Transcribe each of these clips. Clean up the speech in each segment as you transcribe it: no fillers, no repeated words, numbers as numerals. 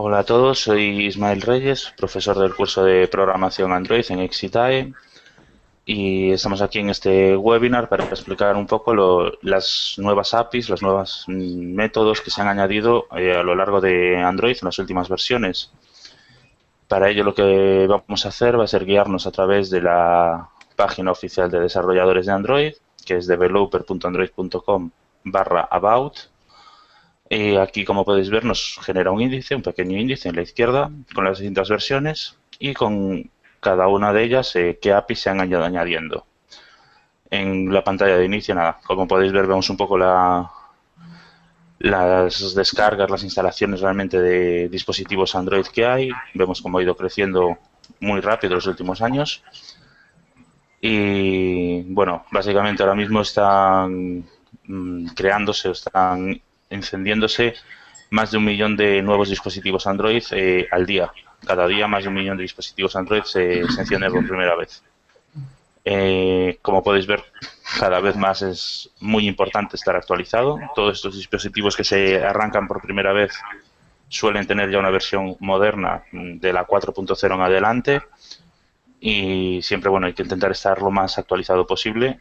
Hola a todos, soy Ismael Reyes, profesor del curso de programación Android en Exitae y estamos aquí en este webinar para explicar un poco las nuevas APIs, los nuevos métodos que se han añadido a lo largo de Android en las últimas versiones. Para ello lo que vamos a hacer va a ser guiarnos a través de la página oficial de desarrolladores de Android, que es developer.android.com/about. Y aquí, como podéis ver, nos genera un índice, un pequeño índice en la izquierda, con las distintas versiones y con cada una de ellas qué APIs se han ido añadiendo. En la pantalla de inicio, nada, como podéis ver, vemos un poco las descargas, las instalaciones realmente de dispositivos Android que hay. Vemos cómo ha ido creciendo muy rápido en los últimos años. Y bueno, básicamente ahora mismo están creándose, están encendiéndose más de 1 millón de nuevos dispositivos Android al día. Cada día más de 1 millón de dispositivos Android se encienden por primera vez. Como podéis ver, cada vez más es muy importante estar actualizado. Todos estos dispositivos que se arrancan por primera vez suelen tener ya una versión moderna de la 4.0 en adelante y siempre bueno hay que intentar estar lo más actualizado posible,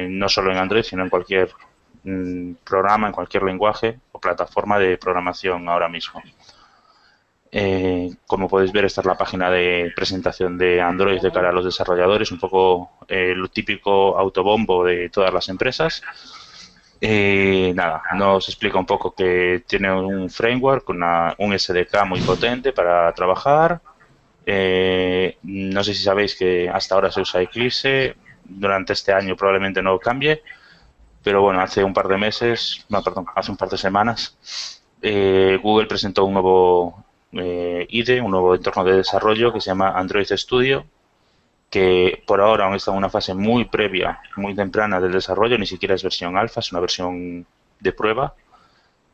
no solo en Android, sino en cualquier programa, en cualquier lenguaje o plataforma de programación ahora mismo. Como podéis ver, esta es la página de presentación de Android de cara a los desarrolladores, un poco lo típico autobombo de todas las empresas. Nada, nos explica un poco que tiene un framework, un SDK muy potente para trabajar. No sé si sabéis que hasta ahora se usa Eclipse, durante este año probablemente no cambie, pero bueno, hace un par de meses, no, perdón, hace un par de semanas, Google presentó un nuevo IDE, un nuevo entorno de desarrollo que se llama Android Studio, que por ahora aún está en una fase muy previa, muy temprana del desarrollo, ni siquiera es versión alfa, es una versión de prueba.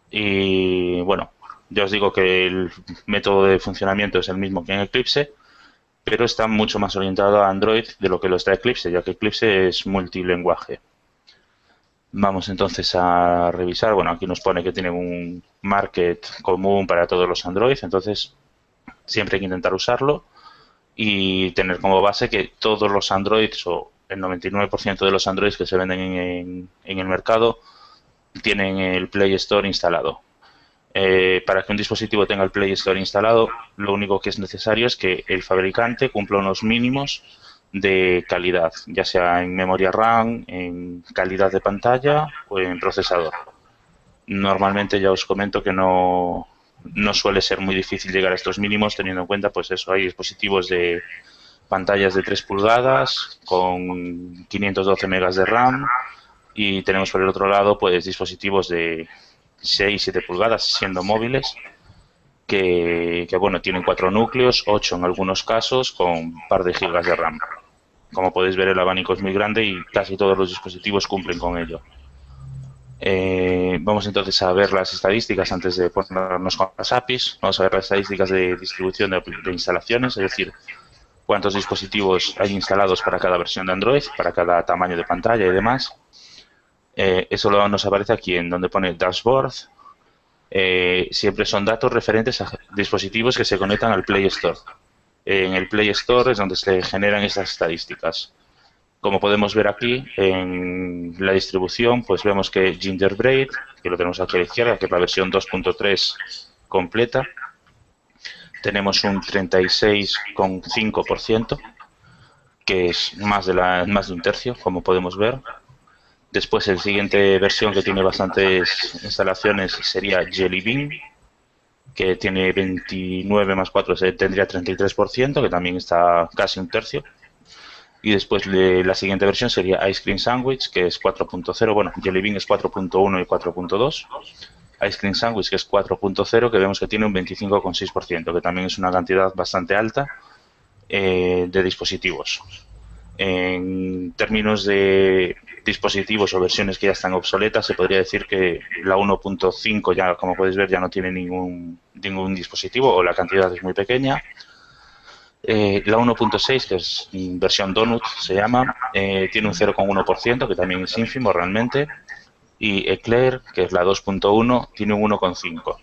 Y bueno, ya os digo que el método de funcionamiento es el mismo que en Eclipse, pero está mucho más orientado a Android de lo que lo está Eclipse, ya que Eclipse es multilenguaje. Vamos entonces a revisar. Bueno, aquí nos pone que tiene un market común para todos los Android, entonces siempre hay que intentar usarlo y tener como base que todos los Androids o el 99% de los Androids que se venden en el mercado tienen el Play Store instalado. Para que un dispositivo tenga el Play Store instalado, lo único que es necesario es que el fabricante cumpla unos mínimos de calidad, ya sea en memoria RAM, en calidad de pantalla o en procesador. Normalmente ya os comento que no suele ser muy difícil llegar a estos mínimos, teniendo en cuenta, pues eso, hay dispositivos de pantallas de 3 pulgadas con 512 megas de RAM y tenemos por el otro lado, pues dispositivos de 6, 7 pulgadas, siendo móviles, que bueno, tienen 4 núcleos, 8 en algunos casos, con un par de gigas de RAM. Como podéis ver, el abanico es muy grande y casi todos los dispositivos cumplen con ello. Vamos entonces a ver las estadísticas antes de ponernos con las APIs. Vamos a ver las estadísticas de distribución de instalaciones, es decir, cuántos dispositivos hay instalados para cada versión de Android, para cada tamaño de pantalla y demás. Eso nos aparece aquí en donde pone Dashboard. Siempre son datos referentes a dispositivos que se conectan al Play Store. En el Play Store es donde se generan estas estadísticas. Como podemos ver aquí en la distribución, pues vemos que Gingerbread, que lo tenemos aquí a la izquierda, que es la versión 2.3 completa, tenemos un 36,5%, que es más de un tercio, como podemos ver. Después, el siguiente versión que tiene bastantes instalaciones sería Jelly Bean, que tiene 29 más 4, tendría 33%, que también está casi un tercio. Y después la siguiente versión sería Ice Cream Sandwich, que es 4.0. Bueno, Jelly Bean es 4.1 y 4.2. Ice Cream Sandwich, que es 4.0, que vemos que tiene un 25,6%, que también es una cantidad bastante alta de dispositivos. En términos de dispositivos o versiones que ya están obsoletas, se podría decir que la 1.5 ya, como podéis ver, ya no tiene ningún dispositivo o la cantidad es muy pequeña. La 1.6, que es versión Donut, se llama, tiene un 0,1%, que también es ínfimo realmente. Y Eclair, que es la 2.1, tiene un 1,5%.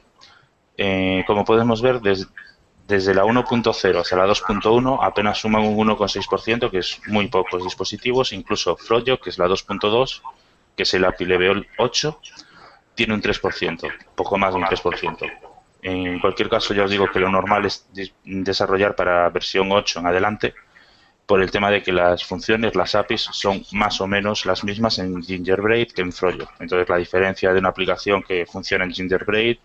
Como podemos ver, desde la 1.0 hasta la 2.1 apenas suman un 1,6%, que es muy pocos dispositivos. Incluso Froyo, que es la 2.2, que es el API Level 8, tiene un 3%, poco más de un 3%. En cualquier caso, ya os digo que lo normal es desarrollar para versión 8 en adelante, por el tema de que las funciones, las APIs, son más o menos las mismas en Gingerbread que en Froyo. Entonces, la diferencia de una aplicación que funciona en Gingerbread,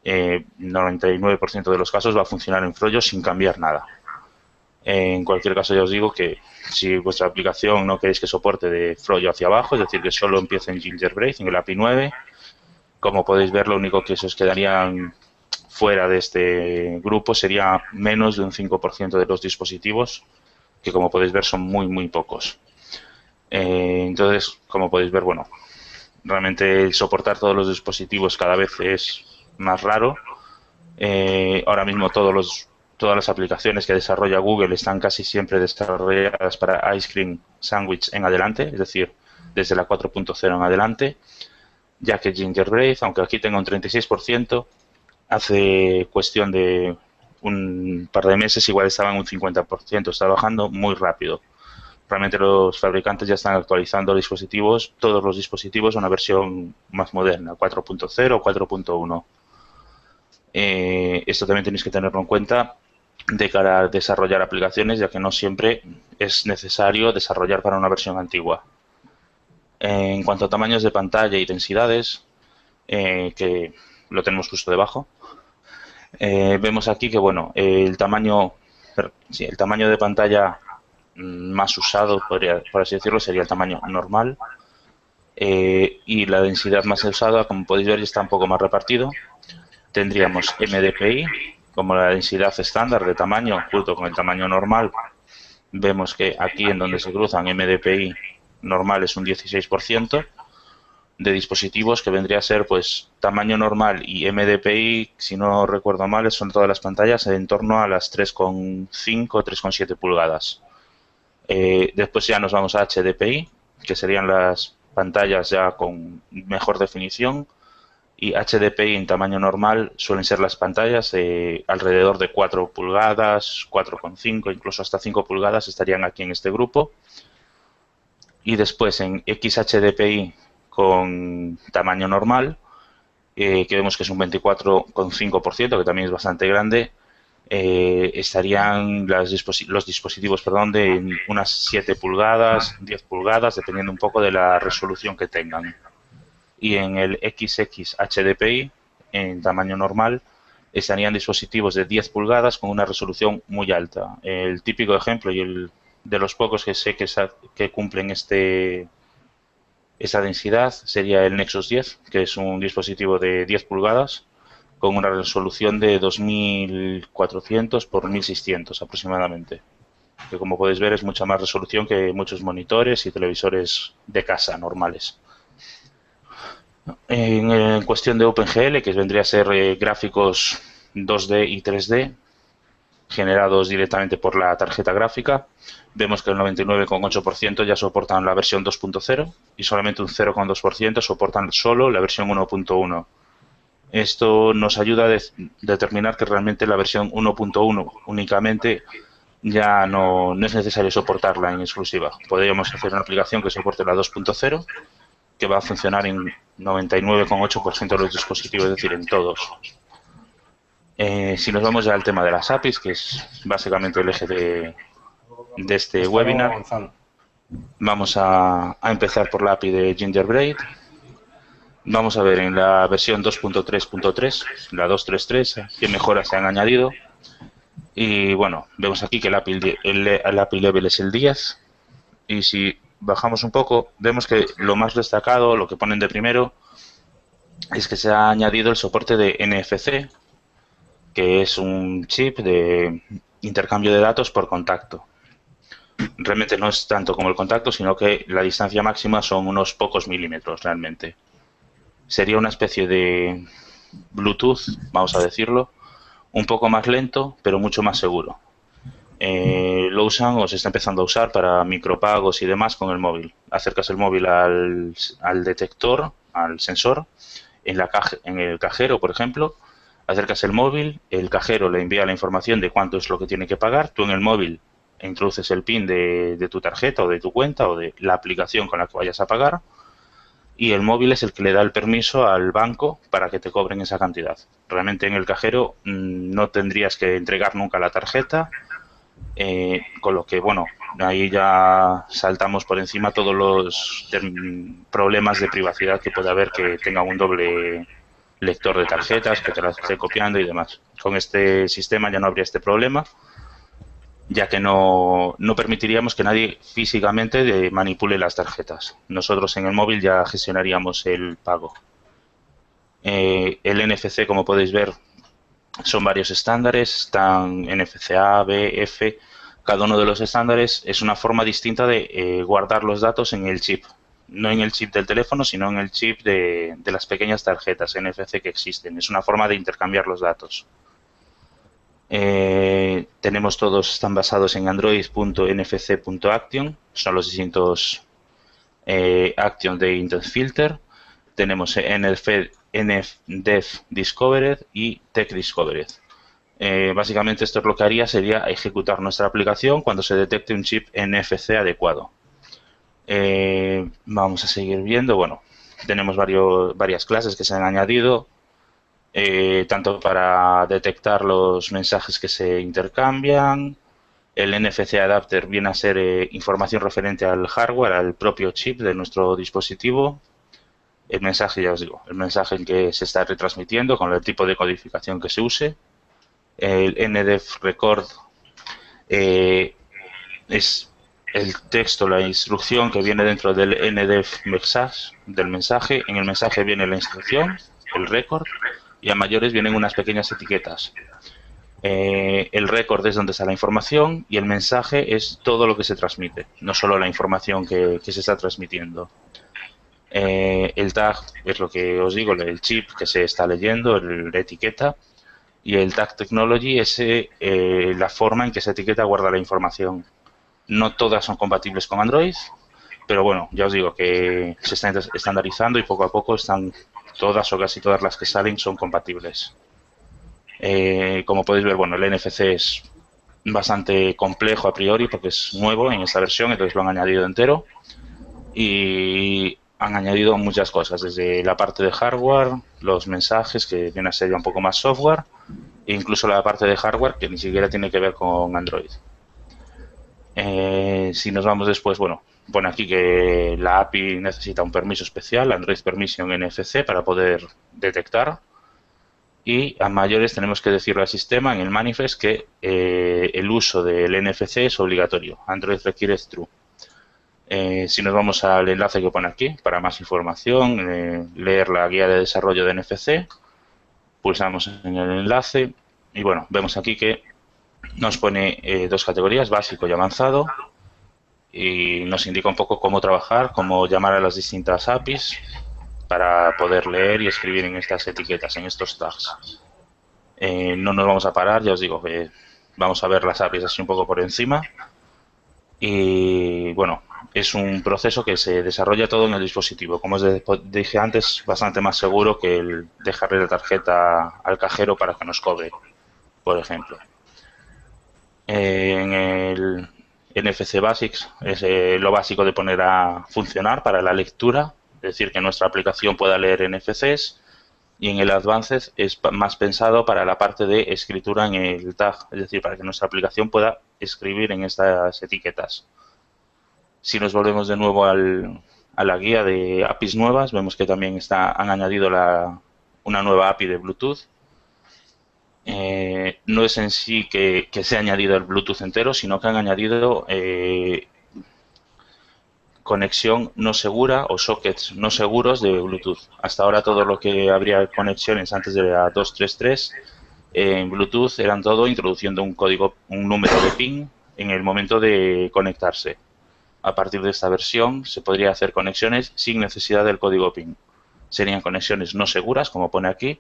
99% de los casos va a funcionar en Froyo sin cambiar nada. En cualquier caso, ya os digo que si vuestra aplicación no queréis que soporte de Froyo hacia abajo, es decir, que solo empiece en Gingerbread, en el API 9, como podéis ver, lo único que se os quedarían fuera de este grupo sería menos de un 5% de los dispositivos, que como podéis ver son muy, muy pocos. Entonces, como podéis ver, bueno, realmente el soportar todos los dispositivos cada vez es más raro. Ahora mismo todas las aplicaciones que desarrolla Google están casi siempre desarrolladas para Ice Cream Sandwich en adelante, es decir, desde la 4.0 en adelante, ya que Gingerbread, aunque aquí tenga un 36%, hace cuestión de un par de meses igual estaba en un 50%, está bajando muy rápido. Realmente los fabricantes ya están actualizando dispositivos, todos los dispositivos a una versión más moderna, 4.0 o 4.1. Esto también tenéis que tenerlo en cuenta de cara a desarrollar aplicaciones, ya que no siempre es necesario desarrollar para una versión antigua. En cuanto a tamaños de pantalla y densidades, que lo tenemos justo debajo, vemos aquí que bueno, el tamaño de pantalla más usado, por así decirlo, sería el tamaño normal, y la densidad más usada, como podéis ver, ya está un poco más repartido. Tendríamos MDPI como la densidad estándar de tamaño junto con el tamaño normal. Vemos que aquí en donde se cruzan MDPI normal es un 16% de dispositivos, que vendría a ser pues tamaño normal y MDPI, si no recuerdo mal, son todas las pantallas en torno a las 3,5 o 3,7 pulgadas. Después ya nos vamos a HDPI, que serían las pantallas ya con mejor definición, y HDPI en tamaño normal suelen ser las pantallas alrededor de 4 pulgadas, 4,5, incluso hasta 5 pulgadas estarían aquí en este grupo. Y después en XHDPI con tamaño normal, que vemos que es un 24,5%, que también es bastante grande, estarían los dispositivos de unas 7 pulgadas, 10 pulgadas, dependiendo un poco de la resolución que tengan. Y en el XX HDPI, en tamaño normal, estarían dispositivos de 10 pulgadas con una resolución muy alta. El típico ejemplo y el de los pocos que sé que cumplen esa densidad sería el Nexus 10, que es un dispositivo de 10 pulgadas con una resolución de 2400 por 1600 aproximadamente, que como podéis ver es mucha más resolución que muchos monitores y televisores de casa normales. En cuestión de OpenGL, que vendría a ser gráficos 2D y 3D generados directamente por la tarjeta gráfica, vemos que el 99,8% ya soportan la versión 2.0 y solamente un 0,2% soportan solo la versión 1.1. Esto nos ayuda a determinar que realmente la versión 1.1 únicamente ya no es necesario soportarla en exclusiva. Podríamos hacer una aplicación que soporte la 2.0, que va a funcionar en 99,8% de los dispositivos, es decir, en todos. Si nos vamos ya al tema de las APIs, que es básicamente el eje de este webinar, vamos a empezar por la API de Gingerbread. Vamos a ver en la versión 2.3.3, la 2.3.3, qué mejoras se han añadido. Y bueno, vemos aquí que el API level es el 10. Y si bajamos un poco, vemos que lo más destacado, lo que ponen de primero, es que se ha añadido el soporte de NFC, que es un chip de intercambio de datos por contacto. Realmente no es tanto como el contacto, sino que la distancia máxima son unos pocos milímetros realmente. Sería una especie de Bluetooth, vamos a decirlo, un poco más lento, pero mucho más seguro. Lo usan o se está empezando a usar para micropagos y demás con el móvil. Acercas el móvil al detector, al sensor, en el cajero, por ejemplo, acercas el móvil, el cajero le envía la información de cuánto es lo que tiene que pagar, tú en el móvil introduces el PIN de tu tarjeta o de tu cuenta o de la aplicación con la que vayas a pagar, y el móvil es el que le da el permiso al banco para que te cobren esa cantidad. Realmente en el cajero no tendrías que entregar nunca la tarjeta, con lo que, bueno, ahí ya saltamos por encima todos los problemas de privacidad que puede haber que tenga un doble lector de tarjetas, que te las esté copiando y demás. Con este sistema ya no habría este problema, ya que no permitiríamos que nadie físicamente manipule las tarjetas. Nosotros en el móvil ya gestionaríamos el pago. El NFC, como podéis ver, son varios estándares, están NFC A, B, F. Cada uno de los estándares es una forma distinta de guardar los datos en el chip. No en el chip del teléfono, sino en el chip de las pequeñas tarjetas NFC que existen. Es una forma de intercambiar los datos. Tenemos todos, están basados en android.nfc.action, son los distintos actions de Intent Filter. Tenemos NFDev Discovered y Tech Discovered. Básicamente esto es lo que haría, sería ejecutar nuestra aplicación cuando se detecte un chip NFC adecuado. Vamos a seguir viendo. Bueno, tenemos varias clases que se han añadido. Tanto para detectar los mensajes que se intercambian. El NFC Adapter viene a ser información referente al hardware, al propio chip de nuestro dispositivo. El mensaje, ya os digo, el mensaje en que se está retransmitiendo con el tipo de codificación que se use. El NDEF Record es el texto, la instrucción que viene dentro del NDEF Message, del mensaje. En el mensaje viene la instrucción, el record, y a mayores vienen unas pequeñas etiquetas. El record es donde está la información y el mensaje es todo lo que se transmite, no solo la información que se está transmitiendo. El tag es lo que os digo, el chip que se está leyendo, la etiqueta, y el tag technology es la forma en que esa etiqueta guarda la información. No todas son compatibles con Android, pero bueno, ya os digo que se está estandarizando y poco a poco están todas o casi todas las que salen son compatibles. Como podéis ver, bueno, el NFC es bastante complejo a priori porque es nuevo en esta versión, entonces lo han añadido entero y han añadido muchas cosas, desde la parte de hardware, los mensajes, que viene a ser ya un poco más software, e incluso la parte de hardware que ni siquiera tiene que ver con Android. Si nos vamos después, bueno, pone aquí que la API necesita un permiso especial, Android Permission NFC, para poder detectar. Y a mayores tenemos que decirle al sistema en el manifest que el uso del NFC es obligatorio. Android requiere true. Si nos vamos al enlace que pone aquí, para más información, leer la guía de desarrollo de NFC, pulsamos en el enlace y bueno, vemos aquí que nos pone dos categorías, básico y avanzado, y nos indica un poco cómo trabajar, cómo llamar a las distintas APIs para poder leer y escribir en estas etiquetas, en estos tags. No nos vamos a parar, ya os digo que vamos a ver las APIs así un poco por encima. Y bueno, es un proceso que se desarrolla todo en el dispositivo. Como os dije antes, bastante más seguro que el dejarle la tarjeta al cajero para que nos cobre, por ejemplo. En el NFC Basics es lo básico de poner a funcionar para la lectura, es decir, que nuestra aplicación pueda leer NFCs, y en el Advanced es más pensado para la parte de escritura en el tag, es decir, para que nuestra aplicación pueda escribir en estas etiquetas. Si nos volvemos de nuevo a la guía de APIs nuevas, vemos que también han añadido una nueva API de Bluetooth. No es en sí que se ha añadido el Bluetooth entero, sino que han añadido conexión no segura o sockets no seguros de Bluetooth. Hasta ahora todo lo que habría conexiones antes de la 233 en Bluetooth eran todo introduciendo un número de PIN en el momento de conectarse. A partir de esta versión se podría hacer conexiones sin necesidad del código PIN. Serían conexiones no seguras, como pone aquí,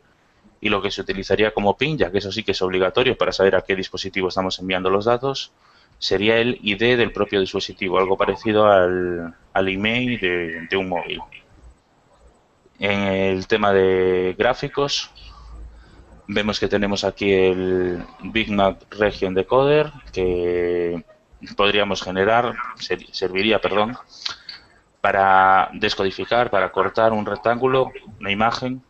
y lo que se utilizaría como PIN, ya que eso sí que es obligatorio para saber a qué dispositivo estamos enviando los datos, sería el ID del propio dispositivo, algo parecido al email de un móvil. En el tema de gráficos, Vemos que tenemos aquí el Bitmap Region Decoder que podríamos generar, serviría, perdón, para descodificar, para cortar un rectángulo, una imagen,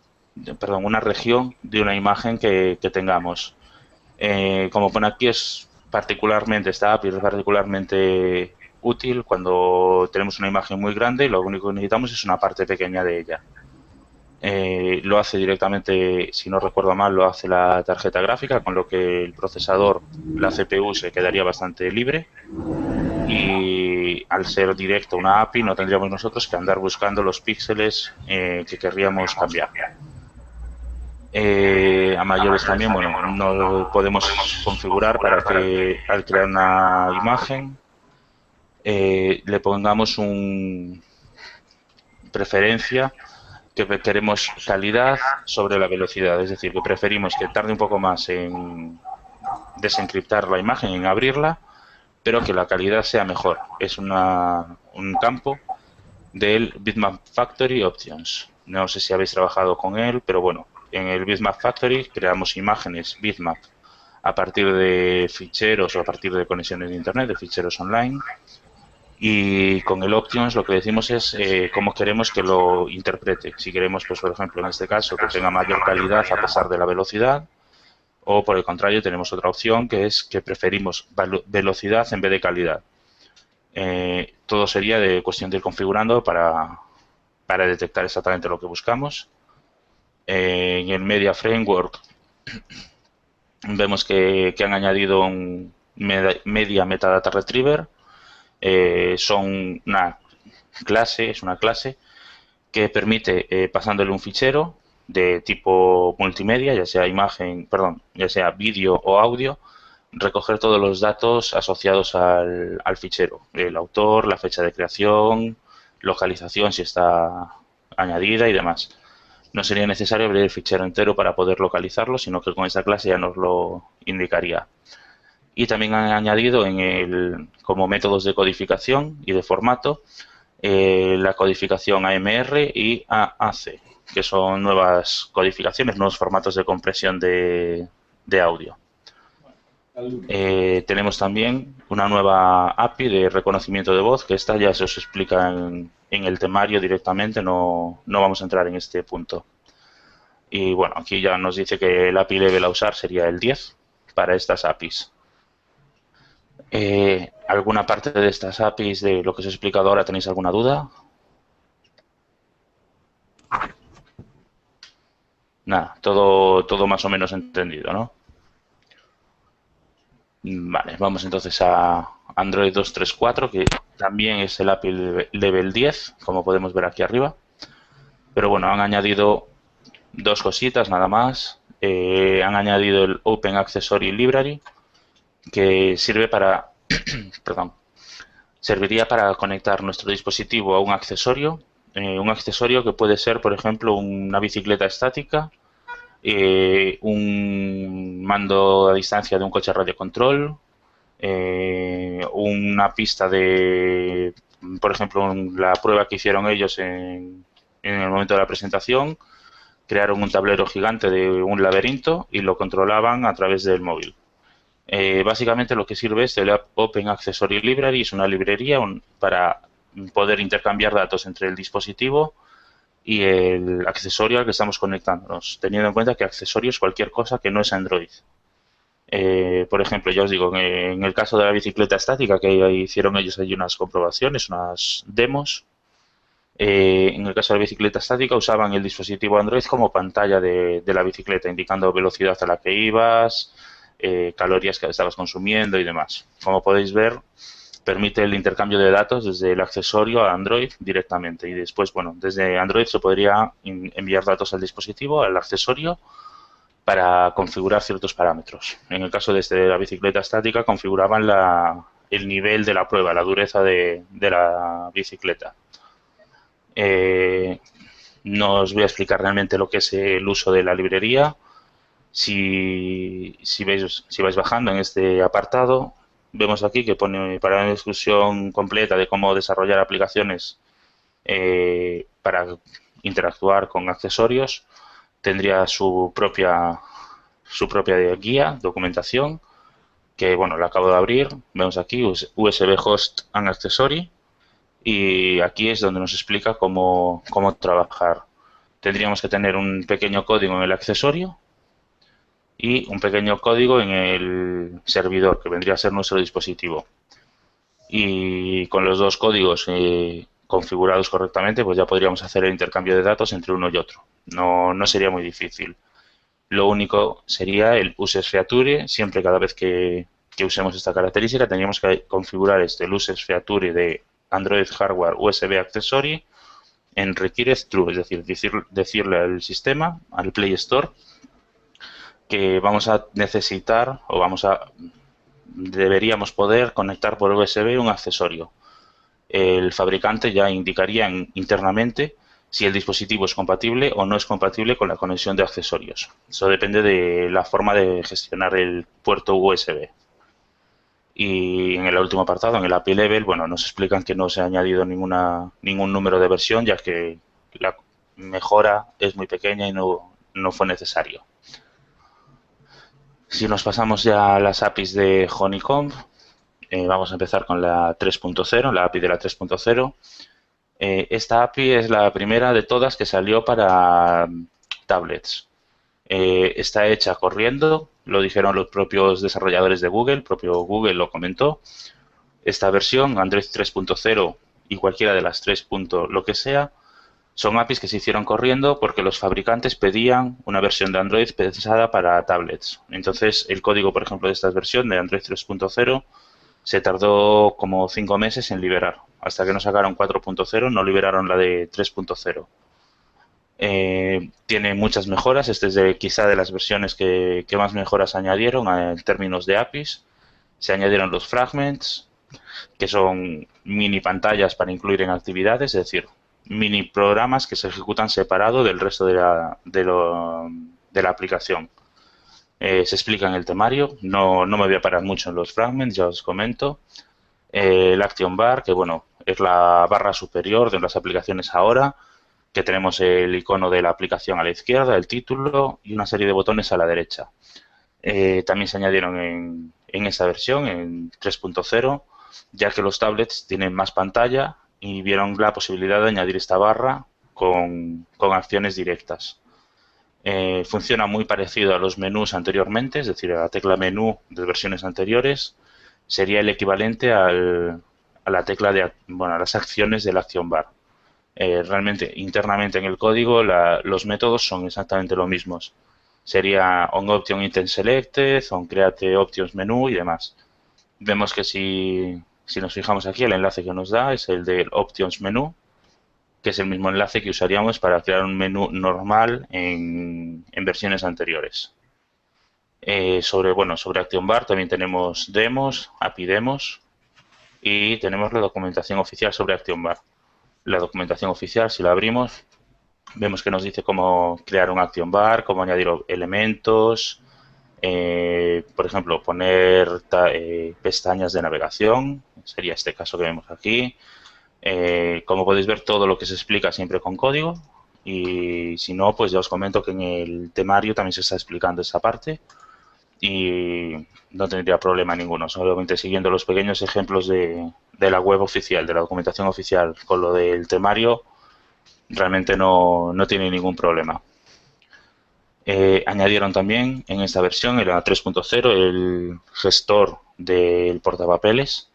perdón, una región de una imagen que tengamos. Como pone aquí, esta API es particularmente útil cuando tenemos una imagen muy grande y lo único que necesitamos es una parte pequeña de ella. Lo hace directamente, si no recuerdo mal, lo hace la tarjeta gráfica, con lo que el procesador, la CPU, se quedaría bastante libre. Y al ser directo una API, no tendríamos nosotros que andar buscando los píxeles que querríamos cambiar. A mayores también, bueno, no podemos configurar para que al crear una imagen le pongamos una preferencia que queremos calidad sobre la velocidad, es decir, que preferimos que tarde un poco más en desencriptar la imagen, en abrirla, pero que la calidad sea mejor. Es un campo del Bitmap Factory Options. No sé si habéis trabajado con él, pero bueno, en el Bitmap Factory creamos imágenes bitmap a partir de ficheros o a partir de conexiones de internet, de ficheros online. Y con el Options lo que decimos es cómo queremos que lo interprete. Si queremos, pues por ejemplo, en este caso, que tenga mayor calidad a pesar de la velocidad, o por el contrario, tenemos otra opción que es que preferimos velocidad en vez de calidad. Todo sería de cuestión de ir configurando para detectar exactamente lo que buscamos. En el Media Framework vemos que han añadido un Media Metadata Retriever. Son una es una clase que permite, pasándole un fichero de tipo multimedia, ya sea imagen, perdón, ya sea vídeo o audio, recoger todos los datos asociados al fichero, el autor, la fecha de creación, localización si está añadida y demás. No sería necesario abrir el fichero entero para poder localizarlo, sino que con esa clase ya nos lo indicaría. Y también han añadido como métodos de codificación y de formato la codificación AMR y AAC, que son nuevas codificaciones, nuevos formatos de compresión de audio. Tenemos también una nueva API de reconocimiento de voz, que esta ya se os explica en el temario directamente, no vamos a entrar en este punto. Y bueno, aquí ya nos dice que el API level a usar sería el 10 para estas APIs. ¿Alguna parte de estas APIs de lo que os he explicado ahora tenéis alguna duda? Nada, todo más o menos entendido, ¿no? Vale, vamos entonces a Android 2.3.4, que también es el API Level 10, como podemos ver aquí arriba. Pero bueno, han añadido dos cositas nada más. Han añadido el Open Accessory Library, que sirve para, perdón, serviría para conectar nuestro dispositivo a un accesorio que puede ser, por ejemplo, una bicicleta estática, un mando a distancia de un coche radiocontrol, una pista de, por ejemplo, la prueba que hicieron ellos en el momento de la presentación, crearon un tablero gigante de un laberinto y lo controlaban a través del móvil. Básicamente lo que sirve es el Open Accessory Library, es una librería para poder intercambiar datos entre el dispositivo y el accesorio al que estamos conectándonos, teniendo en cuenta que accesorio es cualquier cosa que no es Android. Por ejemplo, ya os digo, en el caso de la bicicleta estática, que hicieron ellos allí unas comprobaciones, unas demos, en el caso de la bicicleta estática usaban el dispositivo Android como pantalla de la bicicleta, indicando velocidad a la que ibas, calorías que estabas consumiendo y demás. Como podéis ver, permite el intercambio de datos desde el accesorio a Android directamente y después, bueno, desde Android se podría enviar datos al dispositivo, al accesorio, para configurar ciertos parámetros. En el caso de la bicicleta estática, configuraban el nivel de la prueba, la dureza de la bicicleta. No os voy a explicar realmente lo que es el uso de la librería. Si vais bajando en este apartado, vemos aquí que pone para una discusión completa de cómo desarrollar aplicaciones para interactuar con accesorios. Tendría su propia su propia guía, documentación, que bueno, la acabo de abrir. Vemos aquí USB Host and Accessory, y aquí es donde nos explica cómo trabajar. Tendríamos que tener un pequeño código en el accesorio y un pequeño código en el servidor, que vendría a ser nuestro dispositivo. Y con los dos códigos configurados correctamente, pues ya podríamos hacer el intercambio de datos entre uno y otro. No sería muy difícil. Lo único sería el uses feature. Siempre, cada vez que usemos esta característica, tendríamos que configurar el uses feature de Android Hardware USB Accessory en required true, es decir, decirle al sistema, al Play Store, que vamos a necesitar o deberíamos poder conectar por USB un accesorio. El fabricante ya indicaría internamente si el dispositivo es compatible o no es compatible con la conexión de accesorios. Eso depende de la forma de gestionar el puerto USB. Y en el último apartado, en el API Level, bueno, nos explican que no se ha añadido ningún número de versión, ya que la mejora es muy pequeña y no fue necesario. Si nos pasamos ya a las APIs de Honeycomb, vamos a empezar con la 3.0, la API de la 3.0. Esta API es la primera de todas que salió para tablets. Está hecha corriendo, lo dijeron los propios desarrolladores de Google, el propio Google lo comentó. Esta versión, Android 3.0 y cualquiera de las 3. Lo que sea, son APIs que se hicieron corriendo porque los fabricantes pedían una versión de Android pensada para tablets. Entonces, el código, por ejemplo, de esta versión de Android 3.0 se tardó como 5 meses en liberar. Hasta que no sacaron 4.0, no liberaron la de 3.0. Tiene muchas mejoras. Este es quizá de las versiones que más mejoras añadieron en términos de APIs. Se añadieron los fragments, que son mini pantallas para incluir en actividades, es decir, mini programas que se ejecutan separado del resto de la aplicación. Se explica en el temario, no me voy a parar mucho en los fragments, ya os comento. El Action Bar, que bueno, es la barra superior de las aplicaciones ahora, que tenemos el icono de la aplicación a la izquierda, el título y una serie de botones a la derecha. También se añadieron en esta versión, en 3.0, ya que los tablets tienen más pantalla y vieron la posibilidad de añadir esta barra con acciones directas. Funciona muy parecido a los menús anteriormente, es decir, a la tecla menú de versiones anteriores. Sería el equivalente a la tecla a las acciones del Action Bar. Realmente, internamente en el código, los métodos son exactamente los mismos. Sería onOption Item Selected, onCreate Options Menú y demás. Vemos que si nos fijamos aquí, el enlace que nos da es el del Options Menú, que es el mismo enlace que usaríamos para crear un menú normal en versiones anteriores. Sobre Action Bar también tenemos demos, API demos, y tenemos la documentación oficial sobre Action Bar. La documentación oficial, si la abrimos, vemos que nos dice cómo crear un Action Bar, cómo añadir elementos, por ejemplo, poner pestañas de navegación, sería este caso que vemos aquí. Como podéis ver, todo lo que se explica siempre con código, y si no, pues ya os comento que en el temario también se está explicando esa parte y no tendría problema ninguno. Solamente siguiendo los pequeños ejemplos de la web oficial, de la documentación oficial, con lo del temario, realmente no tiene ningún problema. Añadieron también en esta versión, en la 3.0, el gestor del portapapeles.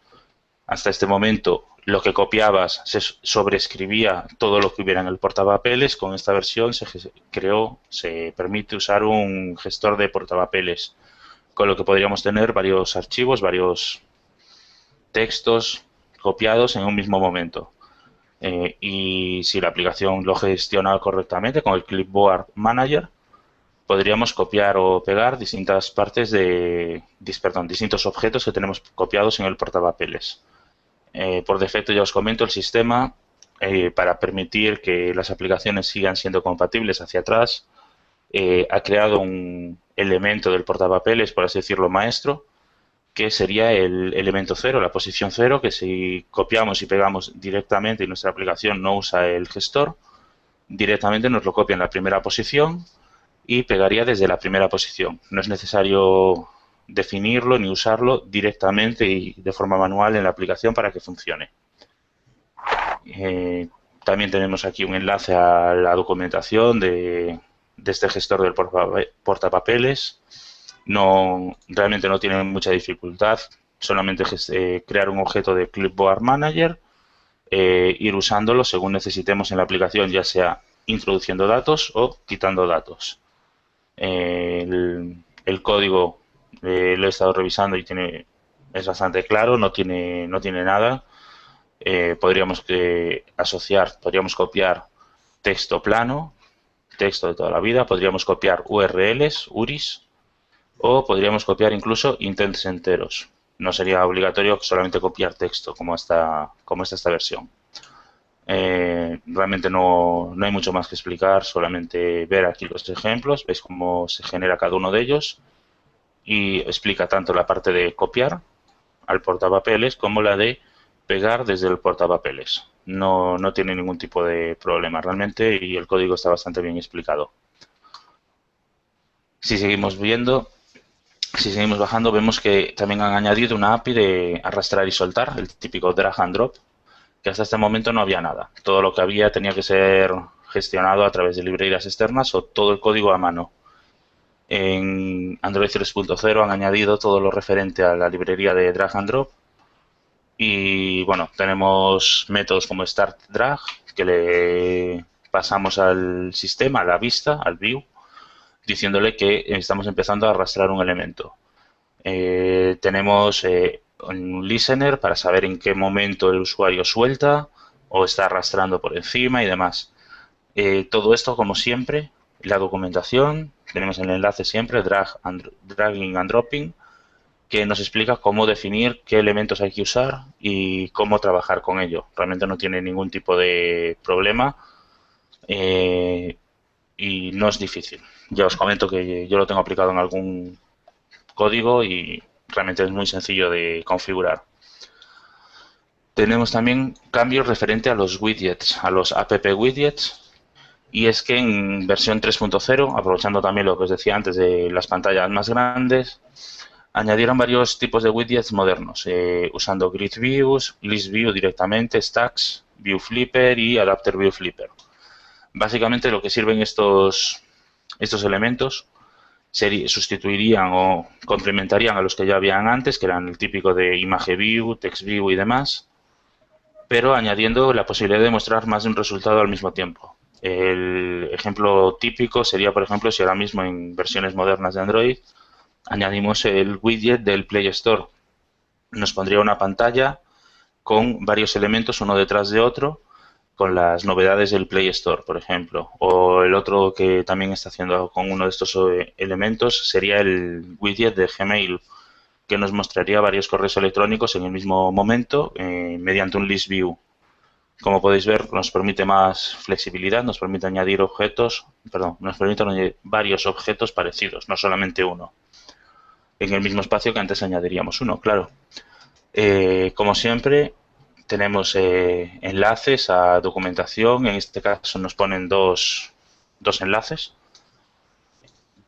Hasta este momento, lo que copiabas se sobreescribía todo lo que hubiera en el portapapeles. Con esta versión se permite usar un gestor de portapapeles, con lo que podríamos tener varios archivos, varios textos copiados en un mismo momento. Y si la aplicación lo gestiona correctamente con el Clipboard Manager, podríamos copiar o pegar distintos objetos que tenemos copiados en el portapapeles. Por defecto, ya os comento, el sistema, para permitir que las aplicaciones sigan siendo compatibles hacia atrás, ha creado un elemento del portapapeles, por así decirlo, maestro, que sería el elemento 0, la posición 0, que si copiamos y pegamos directamente y nuestra aplicación no usa el gestor, directamente nos lo copia en la primera posición y pegaría desde la primera posición. No es necesario definirlo ni usarlo directamente y de forma manual en la aplicación para que funcione. También tenemos aquí un enlace a la documentación de este gestor del portapapeles. Realmente no tiene mucha dificultad, solamente crear un objeto de Clipboard Manager, ir usándolo según necesitemos en la aplicación, ya sea introduciendo datos o quitando datos. El código lo he estado revisando y es bastante claro, no tiene nada. Podríamos podríamos copiar texto plano, texto de toda la vida, podríamos copiar URLs, URIs, o podríamos copiar incluso intents enteros. No sería obligatorio solamente copiar texto, como está esta versión. Realmente no hay mucho más que explicar, solamente ver aquí los ejemplos, veis cómo se genera cada uno de ellos y explica tanto la parte de copiar al portapapeles como la de pegar desde el portapapeles. No tiene ningún tipo de problema realmente y el código está bastante bien explicado. Si seguimos bajando, vemos que también han añadido una API de arrastrar y soltar, el típico drag and drop, que hasta este momento no había nada. Todo lo que había tenía que ser gestionado a través de librerías externas o todo el código a mano. En Android 3.0 han añadido todo lo referente a la librería de drag and drop. Y bueno, tenemos métodos como start drag, que le pasamos al sistema, a la vista, al view, diciéndole que estamos empezando a arrastrar un elemento. Tenemos un listener para saber en qué momento el usuario suelta o está arrastrando por encima y demás. Todo esto, como siempre, la documentación, tenemos el enlace siempre, dragging and dropping, que nos explica cómo definir qué elementos hay que usar y cómo trabajar con ello. Realmente no tiene ningún tipo de problema y no es difícil. Ya os comento que yo lo tengo aplicado en algún código y realmente es muy sencillo de configurar. Tenemos también cambios referente a los widgets, a los app widgets, y es que en versión 3.0, aprovechando también lo que os decía antes de las pantallas más grandes, añadieron varios tipos de widgets modernos, usando grid views, list view directamente, stacks, view flipper y adapter view flipper. Básicamente lo que sirven estos elementos sustituirían o complementarían a los que ya habían antes, que eran el típico de image view, text view y demás, pero añadiendo la posibilidad de mostrar más de un resultado al mismo tiempo. El ejemplo típico sería, por ejemplo, si ahora mismo en versiones modernas de Android añadimos el widget del Play Store. Nos pondría una pantalla con varios elementos uno detrás de otro, con las novedades del Play Store, por ejemplo. O el otro que también está haciendo con uno de estos elementos sería el widget de Gmail, que nos mostraría varios correos electrónicos en el mismo momento mediante un list view. Como podéis ver, nos permite más flexibilidad, nos permite añadir varios objetos parecidos, no solamente uno, en el mismo espacio que antes añadiríamos uno, claro. Como siempre, tenemos enlaces a documentación. En este caso nos ponen dos enlaces.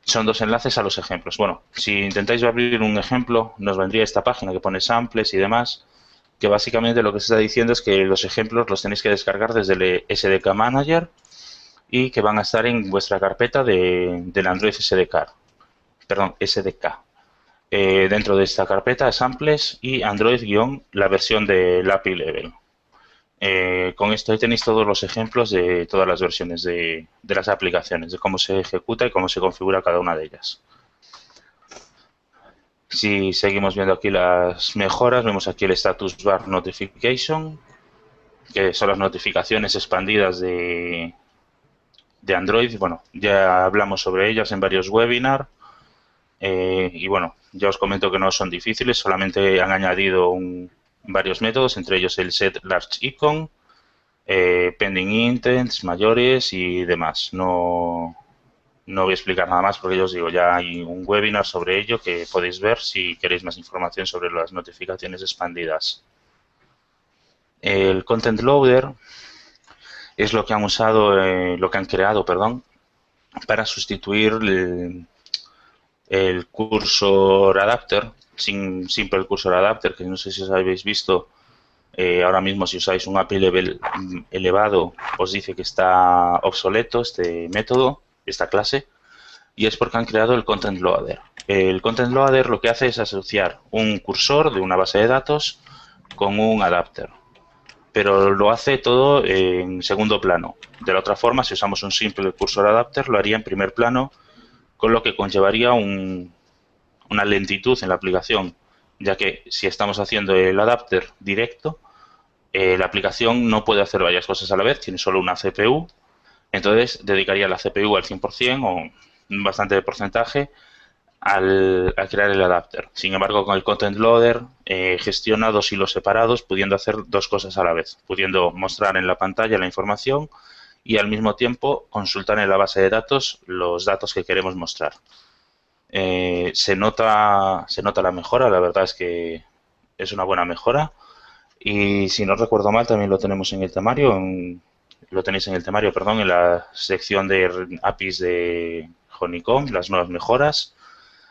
Son dos enlaces a los ejemplos. Bueno, si intentáis abrir un ejemplo, nos vendría esta página que pone samples y demás, que básicamente lo que se está diciendo es que los ejemplos los tenéis que descargar desde el SDK Manager y que van a estar en vuestra carpeta del Android SDK. Dentro de esta carpeta, samples y Android- la versión del API level. Con esto ahí tenéis todos los ejemplos de todas las versiones de las aplicaciones, de cómo se ejecuta y cómo se configura cada una de ellas. Si seguimos viendo aquí las mejoras, vemos aquí el status bar notification, que son las notificaciones expandidas de Android. Bueno, ya hablamos sobre ellas en varios webinars. Y bueno, ya os comento que no son difíciles, solamente han añadido varios métodos, entre ellos el set large icon, pending intents, mayores y demás. No voy a explicar nada más porque ya os digo, ya hay un webinar sobre ello que podéis ver si queréis más información sobre las notificaciones expandidas. El Content Loader es lo que han creado, para sustituir el cursor adapter, simple cursor adapter, que no sé si os habéis visto. Ahora mismo, si usáis un API level elevado, os dice que está obsoleto este método, esta clase, y es porque han creado el Content Loader. El Content Loader lo que hace es asociar un cursor de una base de datos con un adapter, pero lo hace todo en segundo plano. De la otra forma, si usamos un simple cursor adapter, lo haría en primer plano, con lo que conllevaría una lentitud en la aplicación, ya que si estamos haciendo el adapter directo, la aplicación no puede hacer varias cosas a la vez, tiene solo una CPU, entonces dedicaría la CPU al 100% o un bastante porcentaje al crear el adapter. Sin embargo, con el Content Loader gestiona dos hilos separados, pudiendo hacer dos cosas a la vez, pudiendo mostrar en la pantalla la información y al mismo tiempo consultar en la base de datos los datos que queremos mostrar. Se nota la mejora, la verdad es que es una buena mejora. Y si no recuerdo mal, también lo tenemos en el temario, lo tenéis en el temario, perdón, en la sección de APIs de Honeycomb, las nuevas mejoras.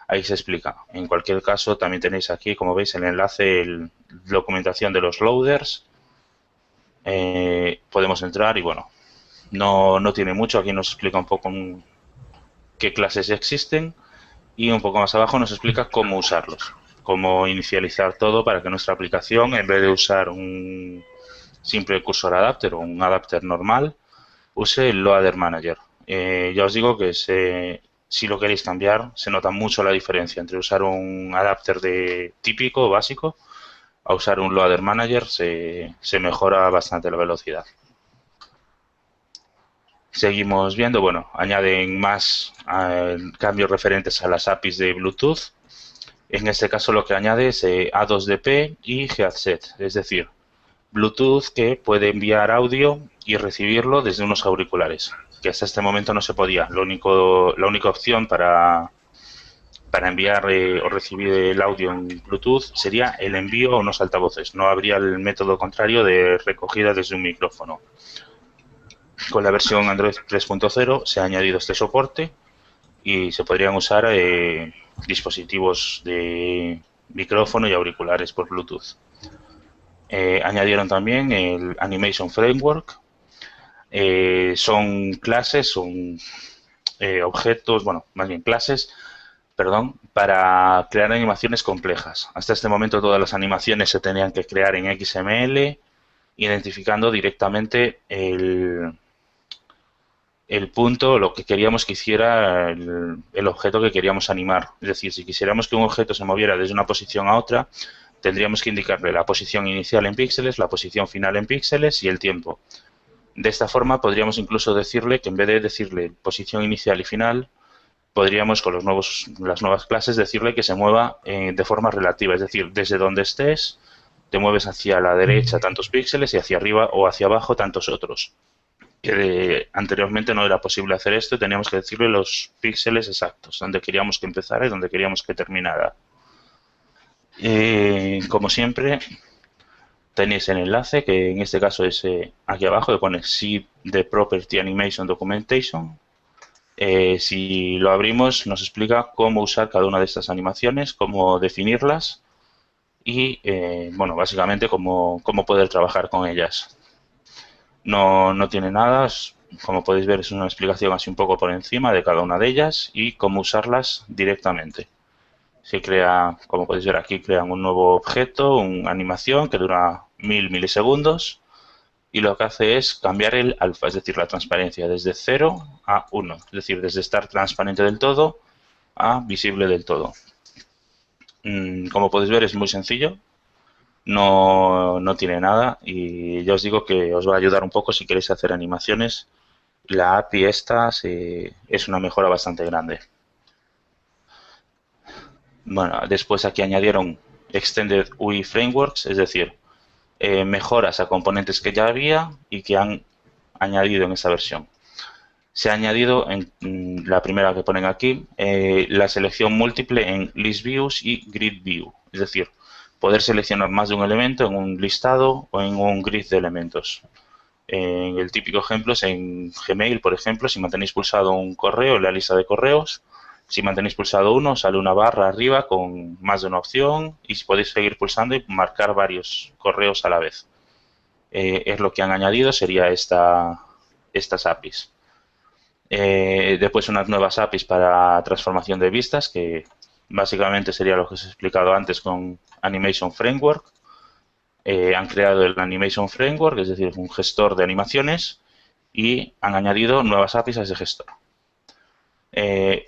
Ahí se explica. En cualquier caso, también tenéis aquí, como veis, el enlace, documentación de los loaders. Podemos entrar y, bueno, no tiene mucho. Aquí nos explica un poco qué clases existen y un poco más abajo nos explica cómo usarlos, cómo inicializar todo para que nuestra aplicación, en vez de usar un simple cursor adapter o un adapter normal, use el Loader Manager. Ya os digo que si lo queréis cambiar, se nota mucho la diferencia entre usar un adapter típico o básico a usar un Loader Manager. Se mejora bastante la velocidad. Seguimos viendo, bueno, añaden más cambios referentes a las APIs de Bluetooth. En este caso lo que añade es A2DP y Headset, es decir, Bluetooth que puede enviar audio y recibirlo desde unos auriculares, que hasta este momento no se podía. La única opción para enviar o recibir el audio en Bluetooth sería el envío a unos altavoces. No habría el método contrario de recogida desde un micrófono. Con la versión Android 3.0 se ha añadido este soporte y se podrían usar dispositivos de micrófono y auriculares por Bluetooth. Añadieron también el Animation Framework. Son clases, son objetos, bueno, más bien clases, perdón, para crear animaciones complejas. Hasta este momento todas las animaciones se tenían que crear en XML, identificando directamente el punto, lo que queríamos que hiciera el objeto que queríamos animar. Es decir, si quisiéramos que un objeto se moviera desde una posición a otra, tendríamos que indicarle la posición inicial en píxeles, la posición final en píxeles y el tiempo. De esta forma podríamos incluso decirle que en vez de decirle posición inicial y final, podríamos con las nuevas clases decirle que se mueva de forma relativa. Es decir, desde donde estés, te mueves hacia la derecha tantos píxeles y hacia arriba o hacia abajo tantos otros. Que anteriormente no era posible hacer esto, teníamos que decirle los píxeles exactos, donde queríamos que empezara y donde queríamos que terminara. Como siempre, tenéis el enlace, que en este caso es aquí abajo, que pone See the Property Animation Documentation. Si lo abrimos, nos explica cómo usar cada una de estas animaciones, cómo definirlas y, bueno, básicamente cómo poder trabajar con ellas. No tiene nada, como podéis ver es una explicación así un poco por encima de cada una de ellas y cómo usarlas directamente. Se crea, como podéis ver aquí, crean un nuevo objeto, una animación que dura 1000 milisegundos y lo que hace es cambiar el alfa, es decir, la transparencia desde 0 a 1, es decir, desde estar transparente del todo a visible del todo. Como podéis ver es muy sencillo. No tiene nada y ya os digo que os va a ayudar un poco si queréis hacer animaciones. La API esta es una mejora bastante grande. Bueno, después aquí añadieron Extended UI Frameworks, es decir, mejoras a componentes que ya había y que han añadido en esta versión. Se ha añadido en la primera que ponen aquí la selección múltiple en List Views y Grid View, es decir, poder seleccionar más de un elemento en un listado o en un grid de elementos. El típico ejemplo es en Gmail, por ejemplo, si mantenéis pulsado un correo en la lista de correos, si mantenéis pulsado uno, sale una barra arriba con más de una opción y podéis seguir pulsando y marcar varios correos a la vez. Es lo que han añadido, sería estas APIs. Después unas nuevas APIs para transformación de vistas, que básicamente sería lo que os he explicado antes con Animation Framework. Han creado el Animation Framework, es decir, un gestor de animaciones, y han añadido nuevas APIs a ese gestor.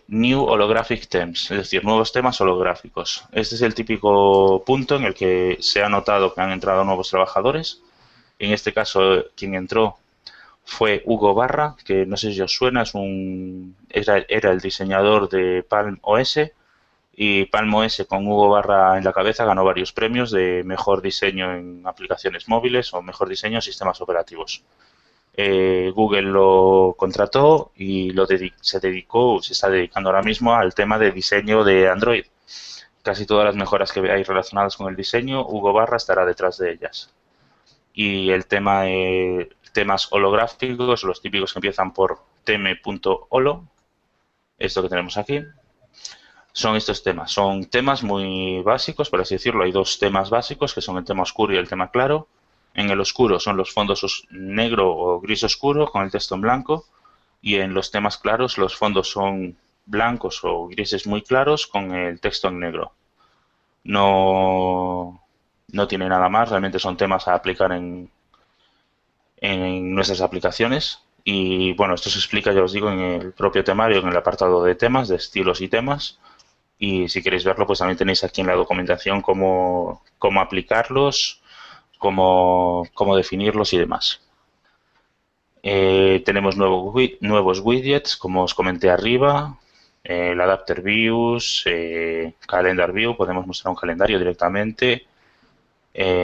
New Holographic Themes, es decir, nuevos temas holográficos. Este es el típico punto en el que se ha notado que han entrado nuevos trabajadores. En este caso, quien entró fue Hugo Barra, que no sé si os suena, era el diseñador de Palm OS, y Palm OS con Hugo Barra en la cabeza ganó varios premios de mejor diseño en aplicaciones móviles o mejor diseño en sistemas operativos. Google lo contrató y se está dedicando ahora mismo al tema de diseño de Android. Casi todas las mejoras que hay relacionadas con el diseño, Hugo Barra estará detrás de ellas. Y el tema temas holográficos, los típicos que empiezan por teme.holo, esto que tenemos aquí, son estos temas. Son temas muy básicos, por así decirlo. Hay dos temas básicos, que son el tema oscuro y el tema claro. En el oscuro son los fondos negro o gris oscuro con el texto en blanco. Y en los temas claros los fondos son blancos o grises muy claros con el texto en negro. No tiene nada más, realmente son temas a aplicar en nuestras aplicaciones. Y bueno, esto se explica, ya os digo, en el propio temario, en el apartado de temas, de estilos y temas. Y si queréis verlo, pues también tenéis aquí en la documentación cómo aplicarlos, cómo definirlos y demás. Tenemos nuevos widgets, como os comenté arriba, el Adapter Views, Calendar View, podemos mostrar un calendario directamente.